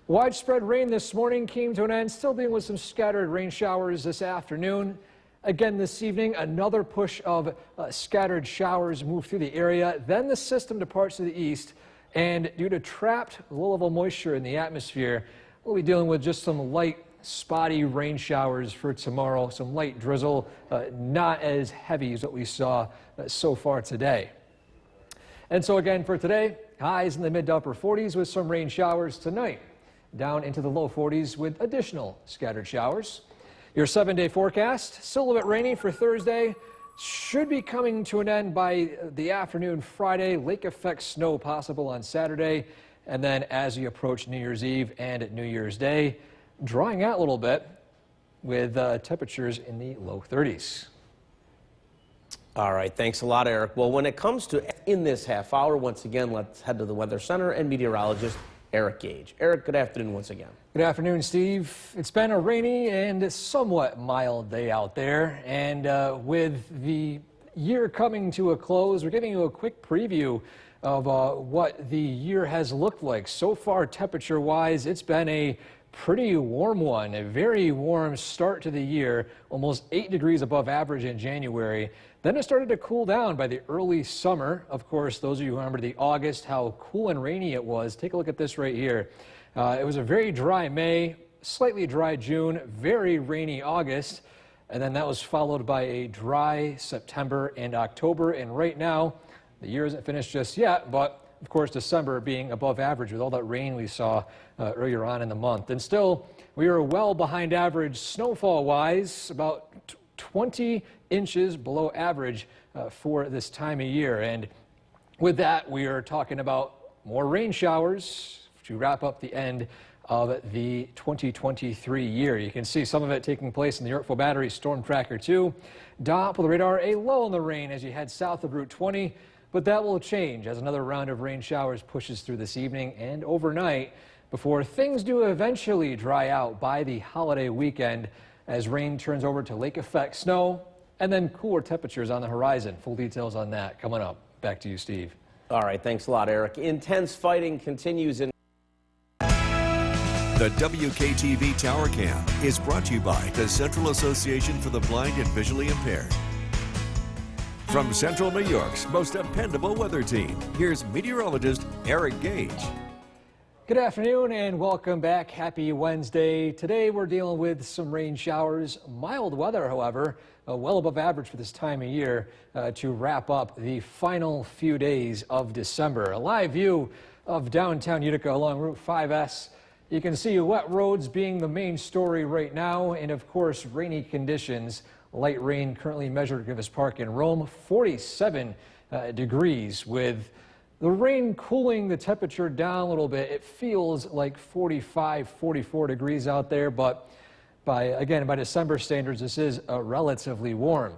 Widespread rain this morning came to an end, still dealing with some scattered rain showers this afternoon. Again this evening, another push of scattered showers moved through the area. Then the system departs to the east, and due to trapped low-level moisture in the atmosphere, we'll be dealing with just some light, spotty rain showers for tomorrow, some light drizzle, not as heavy as what we saw so far today. And so again for today, highs in the mid to upper 40s with some rain showers tonight, down into the low 40s with additional scattered showers. Your 7-day forecast, still a little bit rainy for Thursday, should be coming to an end by the afternoon Friday. Lake effect snow possible on Saturday, and then as you approach New Year's Eve and New Year's Day, drying out a little bit with temperatures in the low 30s. All right, thanks a lot, Eric. Well, when it comes to in this half hour, once again, let's head to the Weather Center and meteorologist Eric Gage. Eric, good afternoon once again. Good afternoon, Steve. It's been a rainy and somewhat mild day out there, and with the year coming to a close, we're giving you a quick preview of what the year has looked like. So far, temperature-wise, it's been a pretty warm one, a very warm start to the year, almost 8 degrees above average in January. Then it started to cool down by the early summer. Of course, those of you who remember the August, how cool and rainy it was, take a look at this right here. It was a very dry May, slightly dry June, very rainy August, and then that was followed by a dry September and October. And right now, the year isn't finished just yet, but of course, December being above average with all that rain we saw earlier on in the month. And still, we are well behind average snowfall-wise, about 20 inches below average for this time of year. And with that, we are talking about more rain showers to wrap up the end of the 2023 year. You can see some of it taking place in the Yorkville Battery Storm Tracker 2. Doppler radar, a lull in the rain as you head south of Route 20. But that will change as another round of rain showers pushes through this evening and overnight before things do eventually dry out by the holiday weekend as rain turns over to lake effect snow and then cooler temperatures on the horizon. Full details on that coming up. Back to you, Steve. All right, thanks a lot, Eric. Intense fighting continues in The WKTV Tower Cam is brought to you by the Central Association for the Blind and Visually Impaired. From Central New York's most dependable weather team, here's meteorologist Eric Gage. Good afternoon and welcome back. Happy Wednesday. Today we're dealing with some rain showers. Mild weather, however, well above average for this time of year to wrap up the final few days of December. A live view of downtown Utica along Route 5S. You can see wet roads being the main story right now, and of course rainy conditions. Light rain currently measured at Griffiths Park in Rome, 47 degrees, with the rain cooling the temperature down a little bit. It feels like 45, 44 degrees out there, but by December standards, this is relatively warm.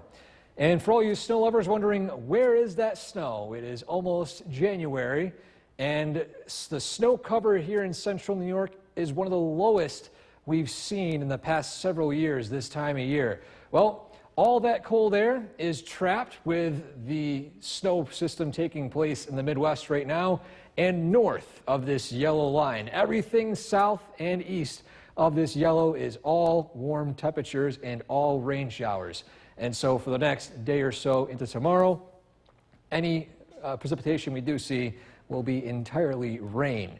And for all you snow lovers wondering, where is that snow? It is almost January, and the snow cover here in central New York is one of the lowest we've seen in the past several years this time of year. Well, all that cold air is trapped with the snow system taking place in the Midwest right now and north of this yellow line. Everything south and east of this yellow is all warm temperatures and all rain showers. And so for the next day or so into tomorrow, any precipitation we do see will be entirely rain.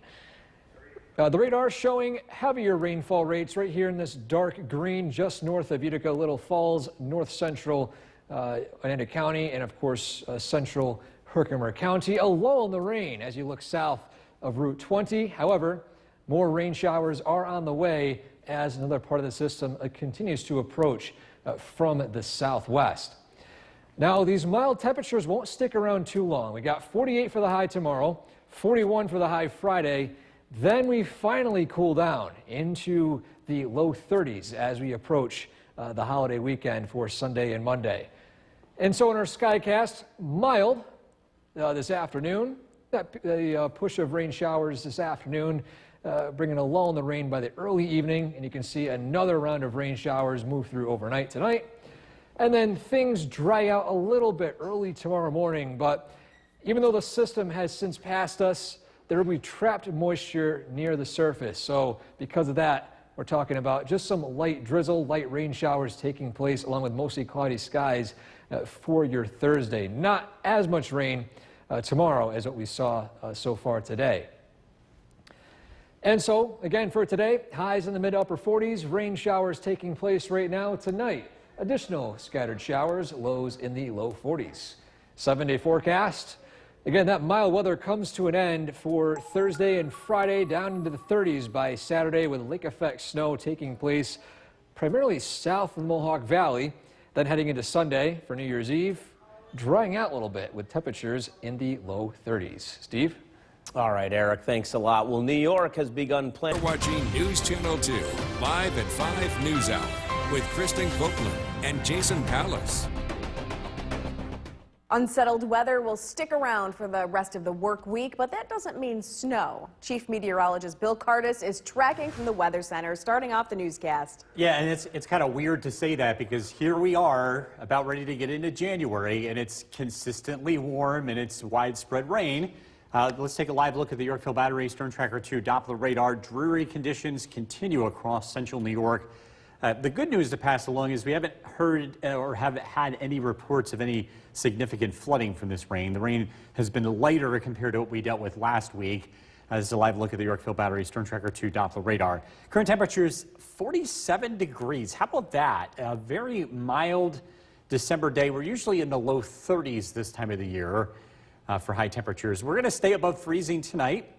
The radar showing heavier rainfall rates right here in this dark green just north of Utica, Little Falls, north central Oneida County, and of course central Herkimer County. A lull in the rain as you look south of Route 20. However, more rain showers are on the way as another part of the system continues to approach from the southwest. Now, these mild temperatures won't stick around too long. We got 48 for the high tomorrow, 41 for the high Friday. Then we finally cool down into the low 30s as we approach the holiday weekend for Sunday and Monday. And so in our Skycast, mild this afternoon, the push of rain showers this afternoon, bringing a lull in the rain by the early evening, and you can see another round of rain showers move through overnight tonight. And then things dry out a little bit early tomorrow morning, but even though the system has since passed us, there will be trapped moisture near the surface. So because of that, we're talking about just some light drizzle, light rain showers taking place along with mostly cloudy skies for your Thursday. Not as much rain tomorrow as what we saw so far today. And so again for today, highs in the mid upper 40s, rain showers taking place right now. Tonight, additional scattered showers, lows in the low 40s. 7-day forecast. Again, that mild weather comes to an end for Thursday and Friday, down into the 30s by Saturday with lake effect snow taking place primarily south of the Mohawk Valley. Then heading into Sunday for New Year's Eve, drying out a little bit with temperatures in the low 30s. Steve? All right, Eric, thanks a lot. Well, New York has begun planning. You're watching News Channel 2, live at 5 News Hour with Kristen Copeland and Jason Pallas. Unsettled weather will stick around for the rest of the work week, but that doesn't mean snow. Chief Meteorologist Bill Curtis is tracking from the Weather Center, starting off the newscast. Yeah, and it's kind of weird to say that because here we are about ready to get into January, and it's consistently warm and it's widespread rain. Let's take a live look at the Yorkville Battery Storm Tracker 2 Doppler radar. Dreary conditions continue across central New York. The good news to pass along is we haven't heard or haven't had any reports of any significant flooding from this rain. The rain has been lighter compared to what we dealt with last week. This is a live look at the Yorkville Battery Storm Tracker 2 Doppler radar. Current temperatures 47 degrees. How about that? A very mild December day. We're usually in the low 30s this time of the year for high temperatures. We're going to stay above freezing tonight.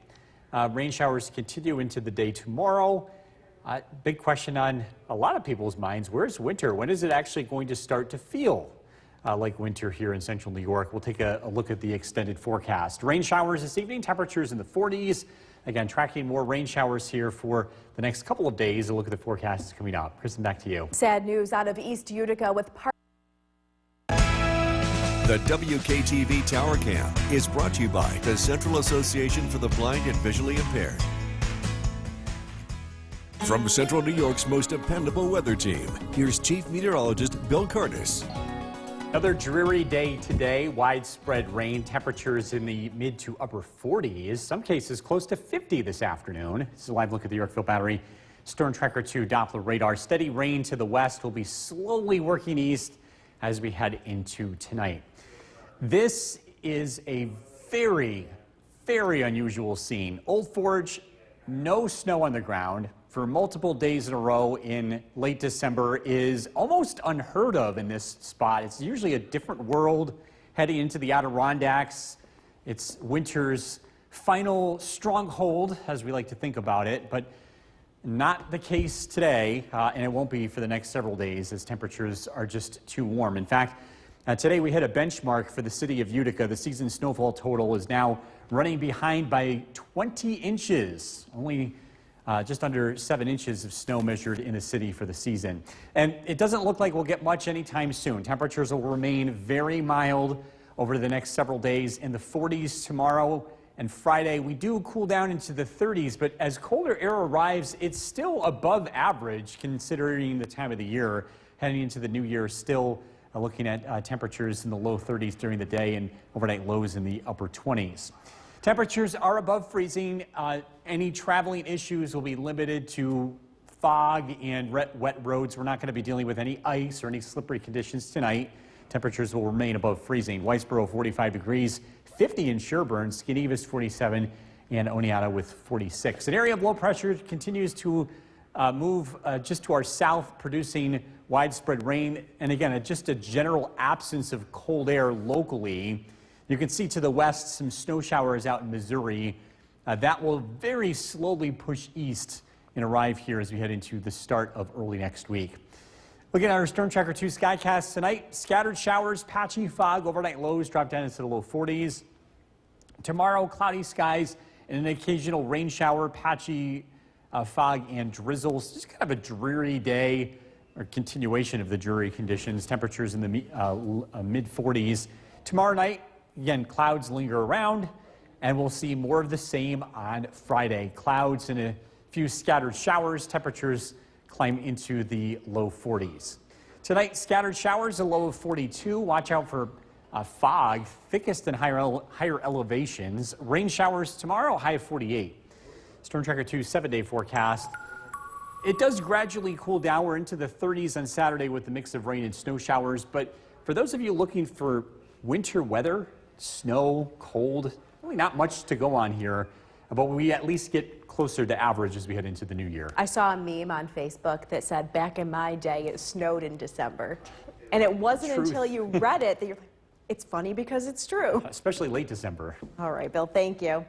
Rain showers continue into the day tomorrow. Big question on a lot of people's minds, where's winter? When is it actually going to start to feel like winter here in central New York? We'll take a look at the extended forecast. Rain showers this evening, temperatures in the 40s. Again, tracking more rain showers here for the next couple of days. A look at the forecast is coming up. Kristen, back to you. Sad news out of East Utica with The WKTV Tower Cam is brought to you by the Central Association for the Blind and Visually Impaired. From Central New York's most dependable weather team, here's Chief Meteorologist Bill Curtis. Another dreary day today. Widespread rain, temperatures in the mid to upper 40s, some cases close to 50 this afternoon. This is a live look at the Yorkville Battery Storm Tracker 2 Doppler radar. Steady rain to the west will be slowly working east as we head into tonight. This is a very, very unusual scene. Old Forge no snow on the ground for multiple days in a row in late December is almost unheard of in this spot. It's usually a different world heading into the Adirondacks. It's winter's final stronghold, as we like to think about it, but not the case today, and it won't be for the next several days as temperatures are just too warm. In fact, today we hit a benchmark for the city of Utica. The season snowfall total is now running behind by 20 inches, only just under 7 inches of snow measured in the city for the season. And it doesn't look like we'll get much anytime soon. Temperatures will remain very mild over the next several days, in the 40s tomorrow and Friday. We do cool down into the 30s, but as colder air arrives, it's still above average considering the time of the year. Heading into the new year, still looking at temperatures in the low 30s during the day and overnight lows in the upper 20s. Temperatures are above freezing. Any traveling issues will be limited to fog and wet roads. We're not going to be dealing with any ice or any slippery conditions tonight. Temperatures will remain above freezing. Whitesboro 45 degrees, 50 in Sherburne, Skinevus 47, and Oneonta with 46. An area of low pressure continues to move just to our south, producing widespread rain. And again, just a general absence of cold air locally. You can see to the west some snow showers out in Missouri. That will very slowly push east and arrive here as we head into the start of early next week. Looking at our Storm Tracker 2 Skycast tonight, scattered showers, patchy fog, overnight lows drop down into the low 40s. Tomorrow, cloudy skies and an occasional rain shower, patchy fog and drizzles. Just kind of a dreary day, or continuation of the dreary conditions. Temperatures in the mid 40s. Tomorrow night, again, clouds linger around, and we'll see more of the same on Friday. Clouds and a few scattered showers. Temperatures climb into the low 40s. Tonight, scattered showers, a low of 42. Watch out for fog, thickest in higher elevations. Rain showers tomorrow, high of 48. Storm Tracker 2 7-day forecast. It does gradually cool down. We're into the 30s on Saturday with the mix of rain and snow showers. But for those of you looking for winter weather, snow, cold, really not much to go on here. But we at least get closer to average as we head into the new year. I saw a meme on Facebook that said, back in my day, it snowed in December. And it wasn't until you read it that you're like, it's funny because it's true. Especially late December. All right, Bill, thank you.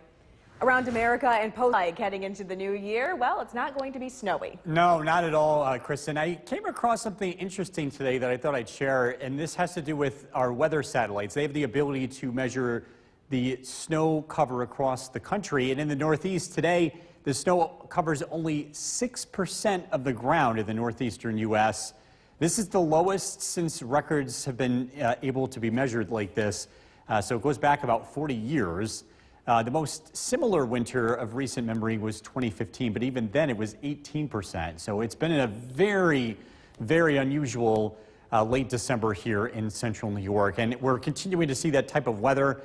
Around America and post-like heading into the new year, well, it's not going to be snowy. No, not at all, Kristen. I came across something interesting today that I thought I'd share, and this has to do with our weather satellites. They have the ability to measure the snow cover across the country, and in the Northeast today, the snow covers only 6% of the ground in the northeastern U.S. This is the lowest since records have been able to be measured like this, so it goes back about 40 years. The most similar winter of recent memory was 2015, but even then it was 18%. So it's been a very, very unusual late December here in central New York, and we're continuing to see that type of weather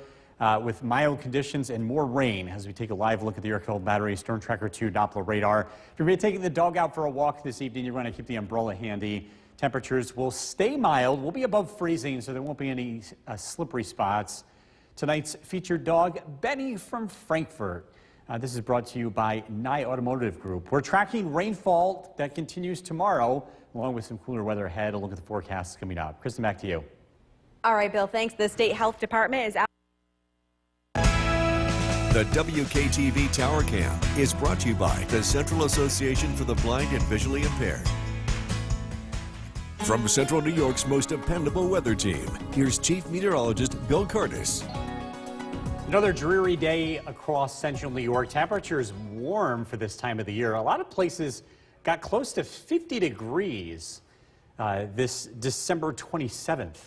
with mild conditions and more rain as we take a live look at the Yorkville Battery Storm Tracker 2 Doppler radar. If you're going to be taking the dog out for a walk this evening, you're going to keep the umbrella handy. Temperatures will stay mild. We'll be above freezing, so there won't be any slippery spots. Tonight's featured dog, Benny from Frankfurt. This is brought to you by Nye Automotive Group. We're tracking rainfall that continues tomorrow, along with some cooler weather ahead. A look at the forecasts coming up. Kristen, back to you. All right, Bill, thanks. The State Health Department is out. The WKTV Tower Cam is brought to you by the Central Association for the Blind and Visually Impaired. From Central New York's most dependable weather team, here's Chief Meteorologist Bill Curtis. Another dreary day across central New York. Temperatures warm for this time of the year. A lot of places got close to 50 degrees this December 27th.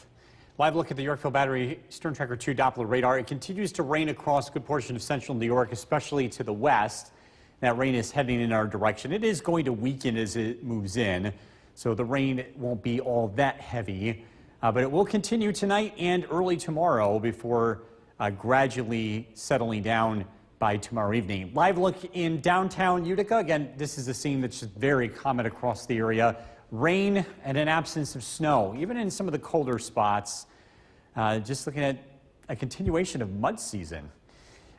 Live look at the Yorkville Battery Storm Tracker 2 Doppler radar. It continues to rain across a good portion of central New York, especially to the west. That rain is heading in our direction. It is going to weaken as it moves in, so the rain won't be all that heavy. But it will continue tonight and early tomorrow before gradually settling down by tomorrow evening. Live look in downtown Utica. Again, this is a scene that's just very common across the area. Rain and an absence of snow, even in some of the colder spots. Just looking at a continuation of mud season.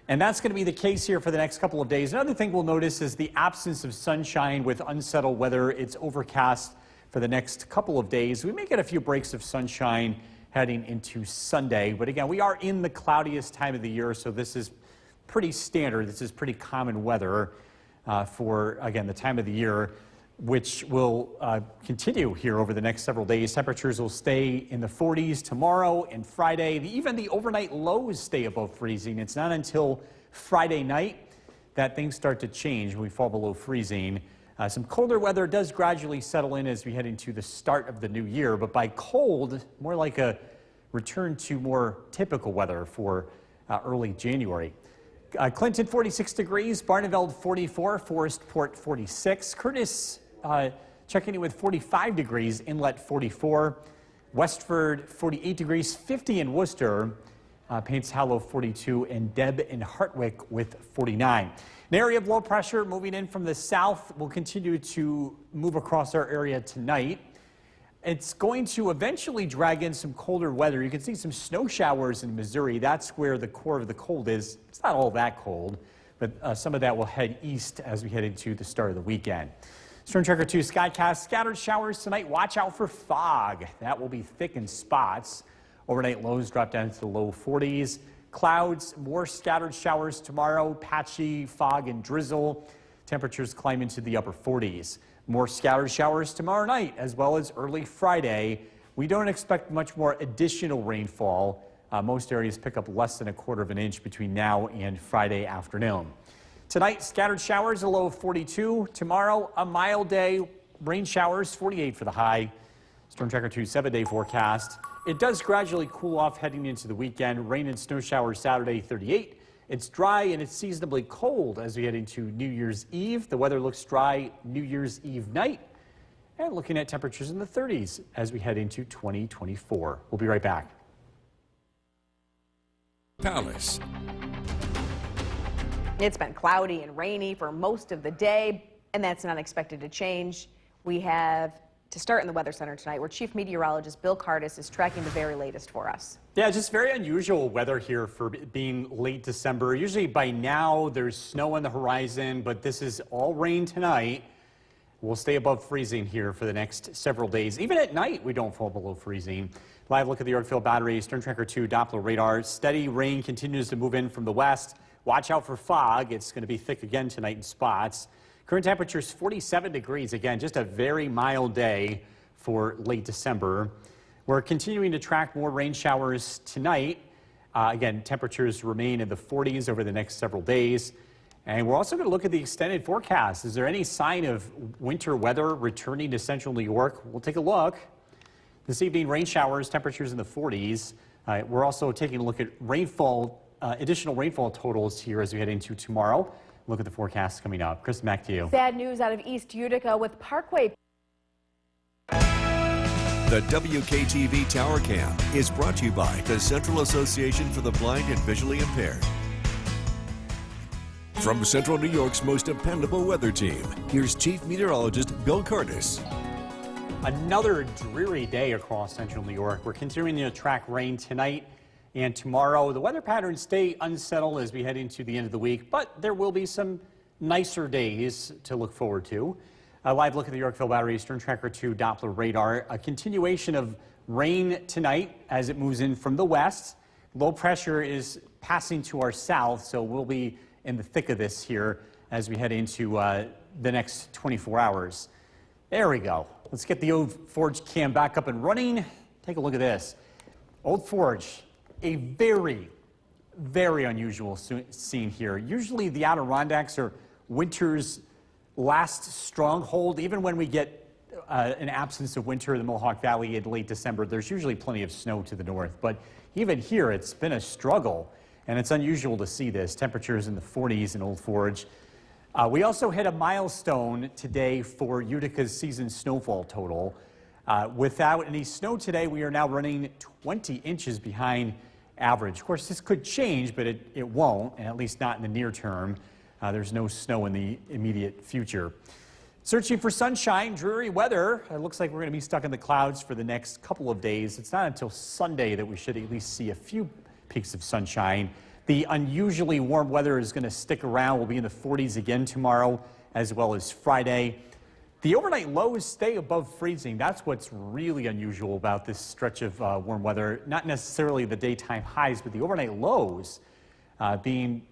And that's going to be the case here for the next couple of days. Another thing we'll notice is the absence of sunshine with unsettled weather. It's overcast for the next couple of days. We may get a few breaks of sunshine heading into Sunday. But again, we are in the cloudiest time of the year, so this is pretty standard. This is pretty common weather for, again, the time of the year, which will continue here over the next several days. Temperatures will stay in the 40s tomorrow and Friday. Even the overnight lows stay above freezing. It's not until Friday night that things start to change. We fall below freezing. Some colder weather does gradually settle in as we head into the start of the new year, but by cold, more like a return to more typical weather for early January. Clinton 46 degrees, Barneveld 44, Forestport 46, Curtis checking in with 45 degrees, Inlet 44, Westford 48 degrees, 50 in Worcester, Paints Hollow 42, and Deb in Hartwick with 49. An area of low pressure moving in from the south will continue to move across our area tonight. It's going to eventually drag in some colder weather. You can see some snow showers in Missouri. That's where the core of the cold is. It's not all that cold, but some of that will head east as we head into the start of the weekend. Storm Tracker 2 Skycast, scattered showers tonight. Watch out for fog. That will be thick in spots. Overnight lows drop down to the low 40s. Clouds, more scattered showers tomorrow. Patchy fog and drizzle. Temperatures climb into the upper 40s. More scattered showers tomorrow night as well as early Friday. We don't expect much more additional rainfall. Most areas pick up less than 1/4 of an inch between now and Friday afternoon. Tonight, scattered showers, a low of 42. Tomorrow, a mild day. Rain showers, 48 for the high. Storm Tracker 2 7-day forecast. It does gradually cool off heading into the weekend. Rain and snow showers Saturday, 38. It's dry and it's seasonably cold as we head into New Year's Eve. The weather looks dry New Year's Eve night. And looking at temperatures in the 30s as we head into 2024. We'll be right back. Palace. It's been cloudy and rainy for most of the day, and that's not expected to change. We have to start in the Weather Center tonight, where Chief Meteorologist Bill Cardis is tracking the very latest for us. Yeah, just very unusual weather here for being late December. Usually by now there's snow on the horizon, but this is all rain tonight. We'll stay above freezing here for the next several days. Even at night, we don't fall below freezing. Live look at the Yorkville Battery, Storm Tracker 2 Doppler radar. Steady rain continues to move in from the west. Watch out for fog. It's going to be thick again tonight in spots. Current temperature is 47 degrees. Again, just a very mild day for late December. We're continuing to track more rain showers tonight. Again, temperatures remain in the 40s over the next several days. And we're also going to look at the extended forecast. Is there any sign of winter weather returning to central New York? We'll take a look. This evening, rain showers, temperatures in the 40s. We're also taking a look at rainfall, additional rainfall totals here as we head into tomorrow. Look at the forecast coming up. Chris, back to you. Sad news out of East Utica with Parkway. The WKTV Tower Cam is brought to you by the Central Association for the Blind and Visually Impaired. From Central New York's most dependable weather team, here's Chief Meteorologist Bill Cardis. Another dreary day across central New York. We're continuing to track rain tonight and tomorrow. The weather patterns stay unsettled as we head into the end of the week, but there will be some nicer days to look forward to. A live look at the Yorkville Battery, Storm Tracker 2 Doppler radar. A continuation of rain tonight as it moves in from the west. Low pressure is passing to our south, so we'll be in the thick of this here as we head into the next 24 hours. There we go. Let's get the Old Forge cam back up and running. Take a look at this. Old Forge, a very, very unusual scene here. Usually the Adirondacks are winter's last stronghold. Even when we get an absence of winter in the Mohawk Valley in late December, there's usually plenty of snow to the north. But even here, it's been a struggle, and it's unusual to see this. Temperatures in the 40s in Old Forge. We also hit a milestone today for Utica's season snowfall total. Without any snow today, we are now running 20 inches behind average. Of course, this could change, but it won't, and at least not in the near term. There's no snow in the immediate future. Searching for sunshine, dreary weather. It looks like we're going to be stuck in the clouds for the next couple of days. It's not until Sunday that we should at least see a few peaks of sunshine. The unusually warm weather is going to stick around. We'll be in the 40s again tomorrow as well as Friday. The overnight lows stay above freezing. That's what's really unusual about this stretch of warm weather. Not necessarily the daytime highs, but the overnight lows being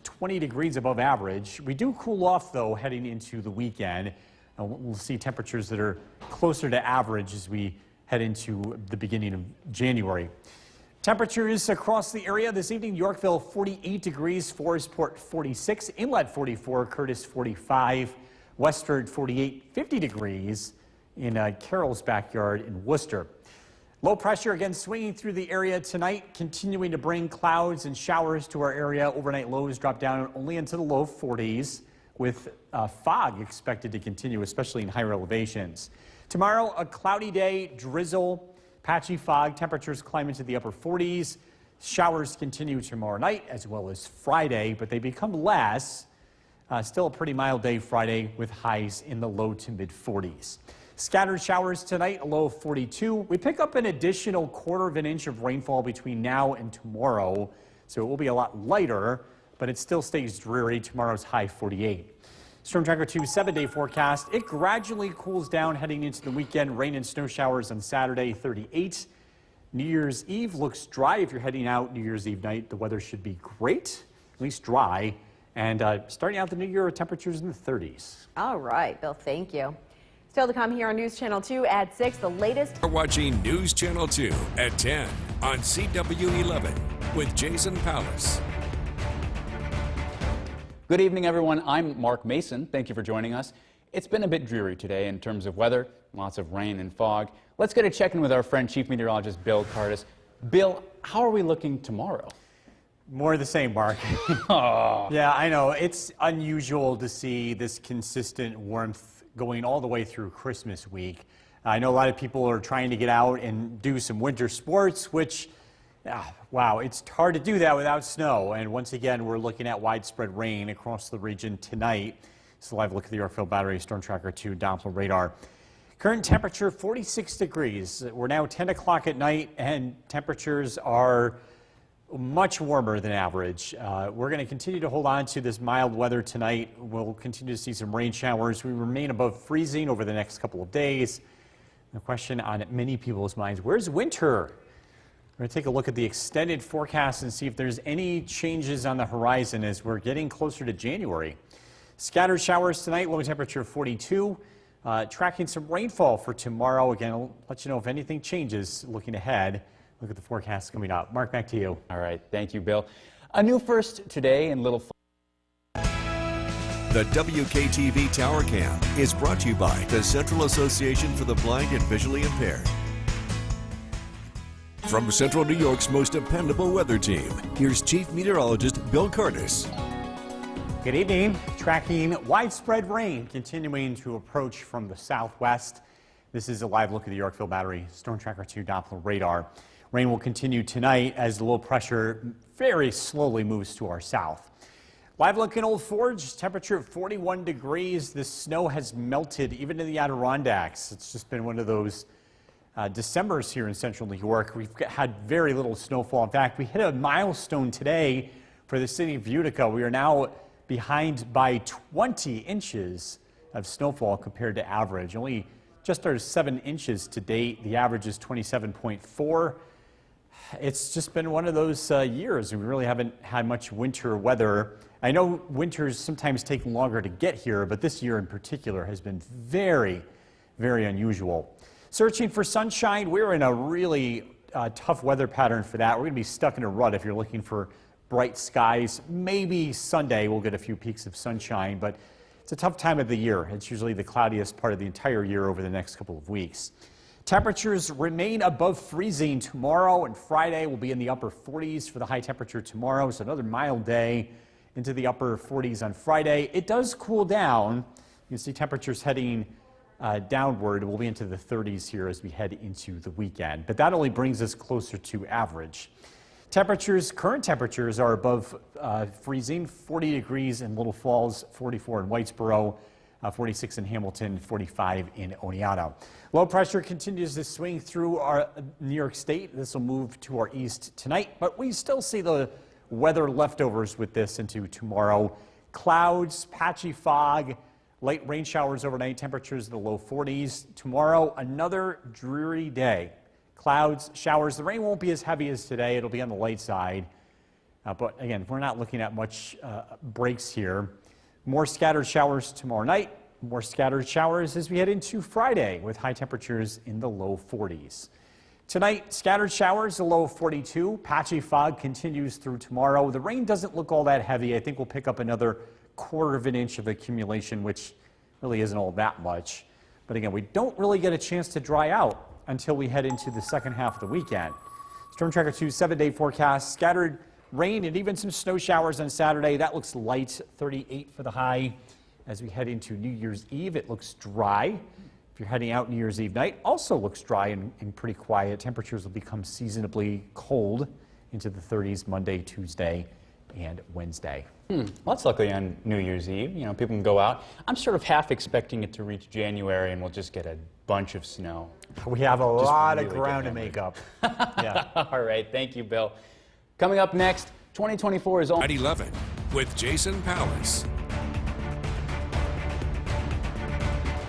20 degrees above average. We do cool off, though, heading into the weekend. We'll see temperatures that are closer to average as we head into the beginning of January. Temperatures across the area this evening: Yorkville 48 degrees, Forestport 46, Inlet 44, Curtis 45, Westford 48, 50 degrees in Carroll's backyard in Worcester. Low pressure again swinging through the area tonight, continuing to bring clouds and showers to our area. Overnight lows drop down only into the low 40s, with fog expected to continue, especially in higher elevations. Tomorrow, a cloudy day, drizzle, patchy fog. Temperatures climb into the upper 40s. Showers continue tomorrow night as well as Friday, but they become less. Still a pretty mild day Friday with highs in the low to mid 40s. Scattered showers tonight, a low of 42. We pick up an additional 1/4 inch of rainfall between now and tomorrow, so it will be a lot lighter, but it still stays dreary. Tomorrow's high 48. Storm Tracker 2 7-day forecast. It gradually cools down heading into the weekend. Rain and snow showers on Saturday, 38. New Year's Eve looks dry. If you're heading out New Year's Eve night, the weather should be great, at least dry. And starting out the new year, temperatures in the 30s. All right, Bill, thank you. Still to come here on News Channel 2 at 6, the latest. You're watching News Channel 2 at 10 on CW11 with Jason Palace. Good evening, everyone. I'm Mark Mason. Thank you for joining us. It's been a bit dreary today in terms of weather, lots of rain and fog. Let's get a check-in with our friend, Chief Meteorologist Bill Curtis. Bill, how are we looking tomorrow? More of the same, Mark. Yeah, I know. It's unusual to see this consistent warmth going all the way through Christmas week. I know a lot of people are trying to get out and do some winter sports, which, wow, it's hard to do that without snow. And once again, we're looking at widespread rain across the region tonight. It's a live look at the Yorkville Battery Storm Tracker 2 Doppler radar. Current temperature 46 degrees. We're now 10 o'clock at night, and temperatures are much warmer than average. We're going to continue to hold on to this mild weather tonight. We'll continue to see some rain showers. We remain above freezing over the next couple of days. The question on many people's minds: where's winter? We're going to take a look at the extended forecast and see if there's any changes on the horizon as we're getting closer to January. Scattered showers tonight, low temperature 42. Tracking some rainfall for tomorrow. Again, I'll let you know if anything changes looking ahead. Look at the forecast coming up. Mark, back to you. All right. Thank you, Bill. A new first today in Little. The WKTV Tower Cam is brought to you by the Central Association for the Blind and Visually Impaired. From Central New York's most dependable weather team, here's Chief Meteorologist Bill Curtis. Good evening. Tracking widespread rain continuing to approach from the southwest. This is a live look at the Yorkville Battery Storm Tracker 2 Doppler radar. Rain will continue tonight as the low pressure very slowly moves to our south. Live look in Old Forge, temperature of 41 degrees. The snow has melted even in the Adirondacks. It's just been one of those Decembers here in central New York. We've had very little snowfall. In fact, we hit a milestone today for the city of Utica. We are now behind by 20 inches of snowfall compared to average. Only just under 7 inches to date. The average is 27.4. It's just been one of those years. We really haven't had much winter weather. I know winters sometimes take longer to get here, but this year in particular has been very, very unusual. Searching for sunshine, we're in a really tough weather pattern for that. We're going to be stuck in a rut if you're looking for bright skies. Maybe Sunday we'll get a few peaks of sunshine, but it's a tough time of the year. It's usually the cloudiest part of the entire year over the next couple of weeks. Temperatures remain above freezing tomorrow, and Friday will be in the upper 40s for the high temperature tomorrow. So another mild day into the upper 40s on Friday. It does cool down. You can see temperatures heading downward. We'll be into the 30s here as we head into the weekend, but that only brings us closer to average. Temperatures, current temperatures are above freezing, 40 degrees in Little Falls, 44 in Whitesboro, 46 in Hamilton, 45 in Oneonta. Low pressure continues to swing through our New York State. This will move to our east tonight, but we still see the weather leftovers with this into tomorrow. Clouds, patchy fog, light rain showers overnight, temperatures in the low 40s. Tomorrow, another dreary day. Clouds, showers. The rain won't be as heavy as today. It'll be on the light side. But again, we're not looking at much breaks here. More scattered showers tomorrow night. More scattered showers as we head into Friday with high temperatures in the low 40s. Tonight, scattered showers, a low of 42. Patchy fog continues through tomorrow. The rain doesn't look all that heavy. I think we'll pick up another quarter of an inch of accumulation, which really isn't all that much. But again, we don't really get a chance to dry out until we head into the second half of the weekend. Storm Tracker 2 7-day forecast, scattered rain and even some snow showers on Saturday. That looks light, 38 for the high. As we head into New Year's Eve, it looks dry. If you're heading out New Year's Eve night, also looks dry and pretty quiet. Temperatures will become seasonably cold into the 30s Monday, Tuesday, and Wednesday. Well, that's luckily on New Year's Eve. You know, people can go out. I'm sort of half expecting it to reach January and we'll just get a bunch of snow. We have a lot of really ground good to make up. Yeah. All right, thank you, Bill. Coming up next, 2024 is all. At 11 with Jason Palace.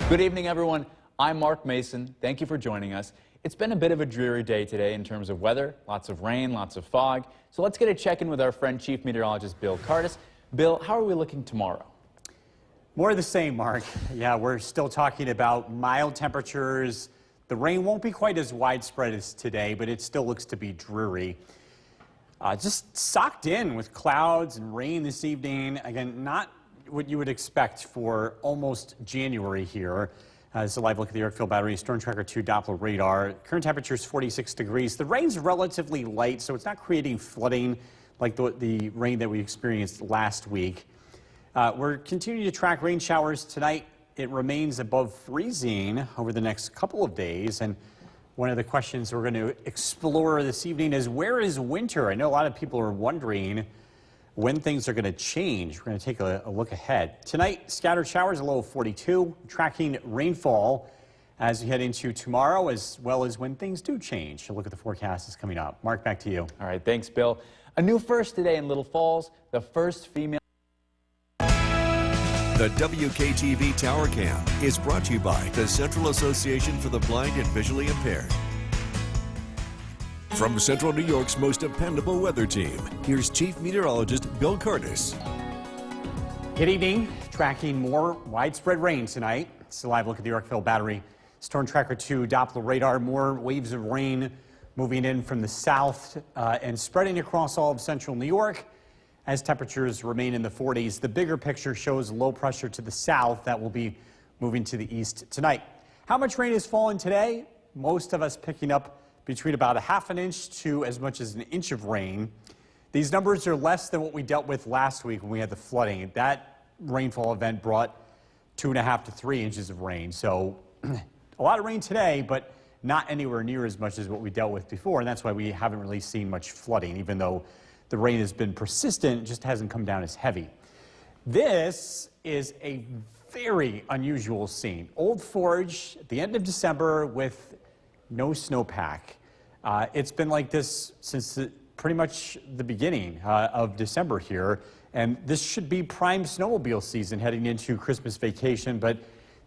Good evening, everyone. I'm Mark Mason. Thank you for joining us. It's been a bit of a dreary day today in terms of weather, lots of rain, lots of fog. So let's get a check-in with our friend, Chief Meteorologist Bill Curtis. Bill, how are we looking tomorrow? More of the same, Mark. Yeah, we're still talking about mild temperatures. The rain won't be quite as widespread as today, but it still looks to be dreary. Just socked in with clouds and rain this evening. Again, not what you would expect for almost January here. This is a live look at the Yorkville Battery Storm Tracker 2 Doppler radar. Current temperature is 46 degrees. The rain's relatively light, so it's not creating flooding like the rain that we experienced last week. We're continuing to track rain showers tonight. It remains above freezing over the next couple of days. And one of the questions we're going to explore this evening is, where is winter? I know a lot of people are wondering when things are going to change. We're going to take a look ahead. Tonight, scattered showers, a low of 42, tracking rainfall as we head into tomorrow, as well as when things do change. A look at the forecast is coming up. Mark, back to you. All right, thanks, Bill. A new first today in Little Falls, the first female. The WKTV Tower Cam is brought to you by the Central Association for the Blind and Visually Impaired. From Central New York's most dependable weather team, here's Chief Meteorologist Bill Curtis. Good evening. Tracking more widespread rain tonight. It's a live look at the Yorkville Battery Storm Tracker 2 Doppler radar. More waves of rain moving in from the south and spreading across all of central New York as temperatures remain in the 40s. The bigger picture shows low pressure to the south that will be moving to the east tonight. How much rain has fallen today? Most of us picking up between about a half an inch to as much as an inch of rain. These numbers are less than what we dealt with last week when we had the flooding. That rainfall event brought 2.5 to 3 inches of rain. So a lot of rain today, but not anywhere near as much as what we dealt with before. And that's why we haven't really seen much flooding, even though the rain has been persistent, it just hasn't come down as heavy. This is a very unusual scene. Old Forge at the end of December with no snowpack. It's been like this since pretty much the beginning of December here, and this should be prime snowmobile season heading into Christmas vacation, but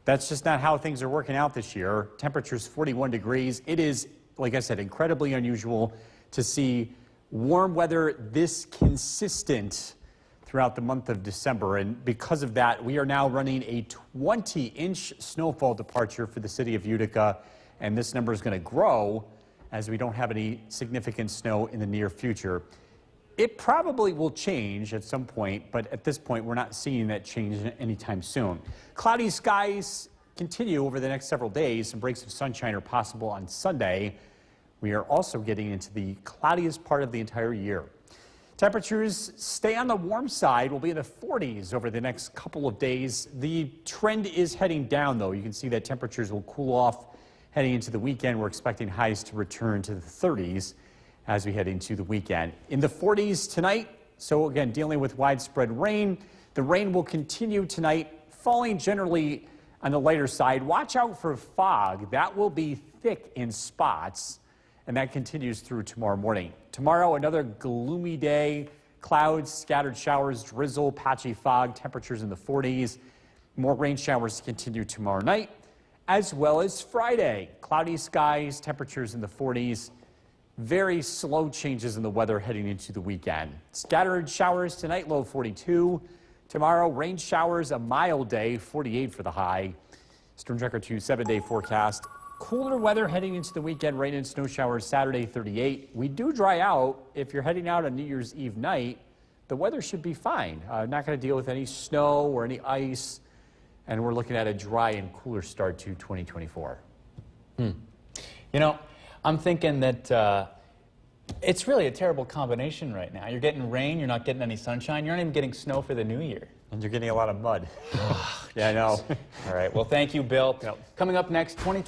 that's just not how things are working out this year. Temperature's 41 degrees. It is, like I said, incredibly unusual to see warm weather this consistent throughout the month of December, and because of that, we are now running a 20-inch snowfall departure for the city of Utica. And this number is going to grow as we don't have any significant snow in the near future. It probably will change at some point, but at this point, we're not seeing that change anytime soon. Cloudy skies continue over the next several days. Some breaks of sunshine are possible on Sunday. We are also getting into the cloudiest part of the entire year. Temperatures stay on the warm side. We'll be in the 40s over the next couple of days. The trend is heading down, though. You can see that temperatures will cool off heading into the weekend. We're expecting highs to return to the 30s as we head into the weekend. In the 40s tonight, so again, dealing with widespread rain. The rain will continue tonight, falling generally on the lighter side. Watch out for fog. That will be thick in spots, and that continues through tomorrow morning. Tomorrow, another gloomy day. Clouds, scattered showers, drizzle, patchy fog, temperatures in the 40s. More rain showers continue tomorrow night, as well as Friday. Cloudy skies, temperatures in the 40s. Very slow changes in the weather heading into the weekend. Scattered showers tonight, low 42. Tomorrow, rain showers, a mild day, 48 for the high. Storm Tracker 2 7-day forecast. Cooler weather heading into the weekend, rain and snow showers Saturday, 38. We do dry out. If you're heading out on New Year's Eve night, the weather should be fine. Not going to deal with any snow or any ice. And we're looking at a dry and cooler start to 2024. You know, I'm thinking that it's really a terrible combination right now. You're getting rain, you're not getting any sunshine, you're not even getting snow for the new year. And you're getting a lot of mud. Yeah, I know. All right, well, thank you, Bill. Yep. Coming up next, 2020.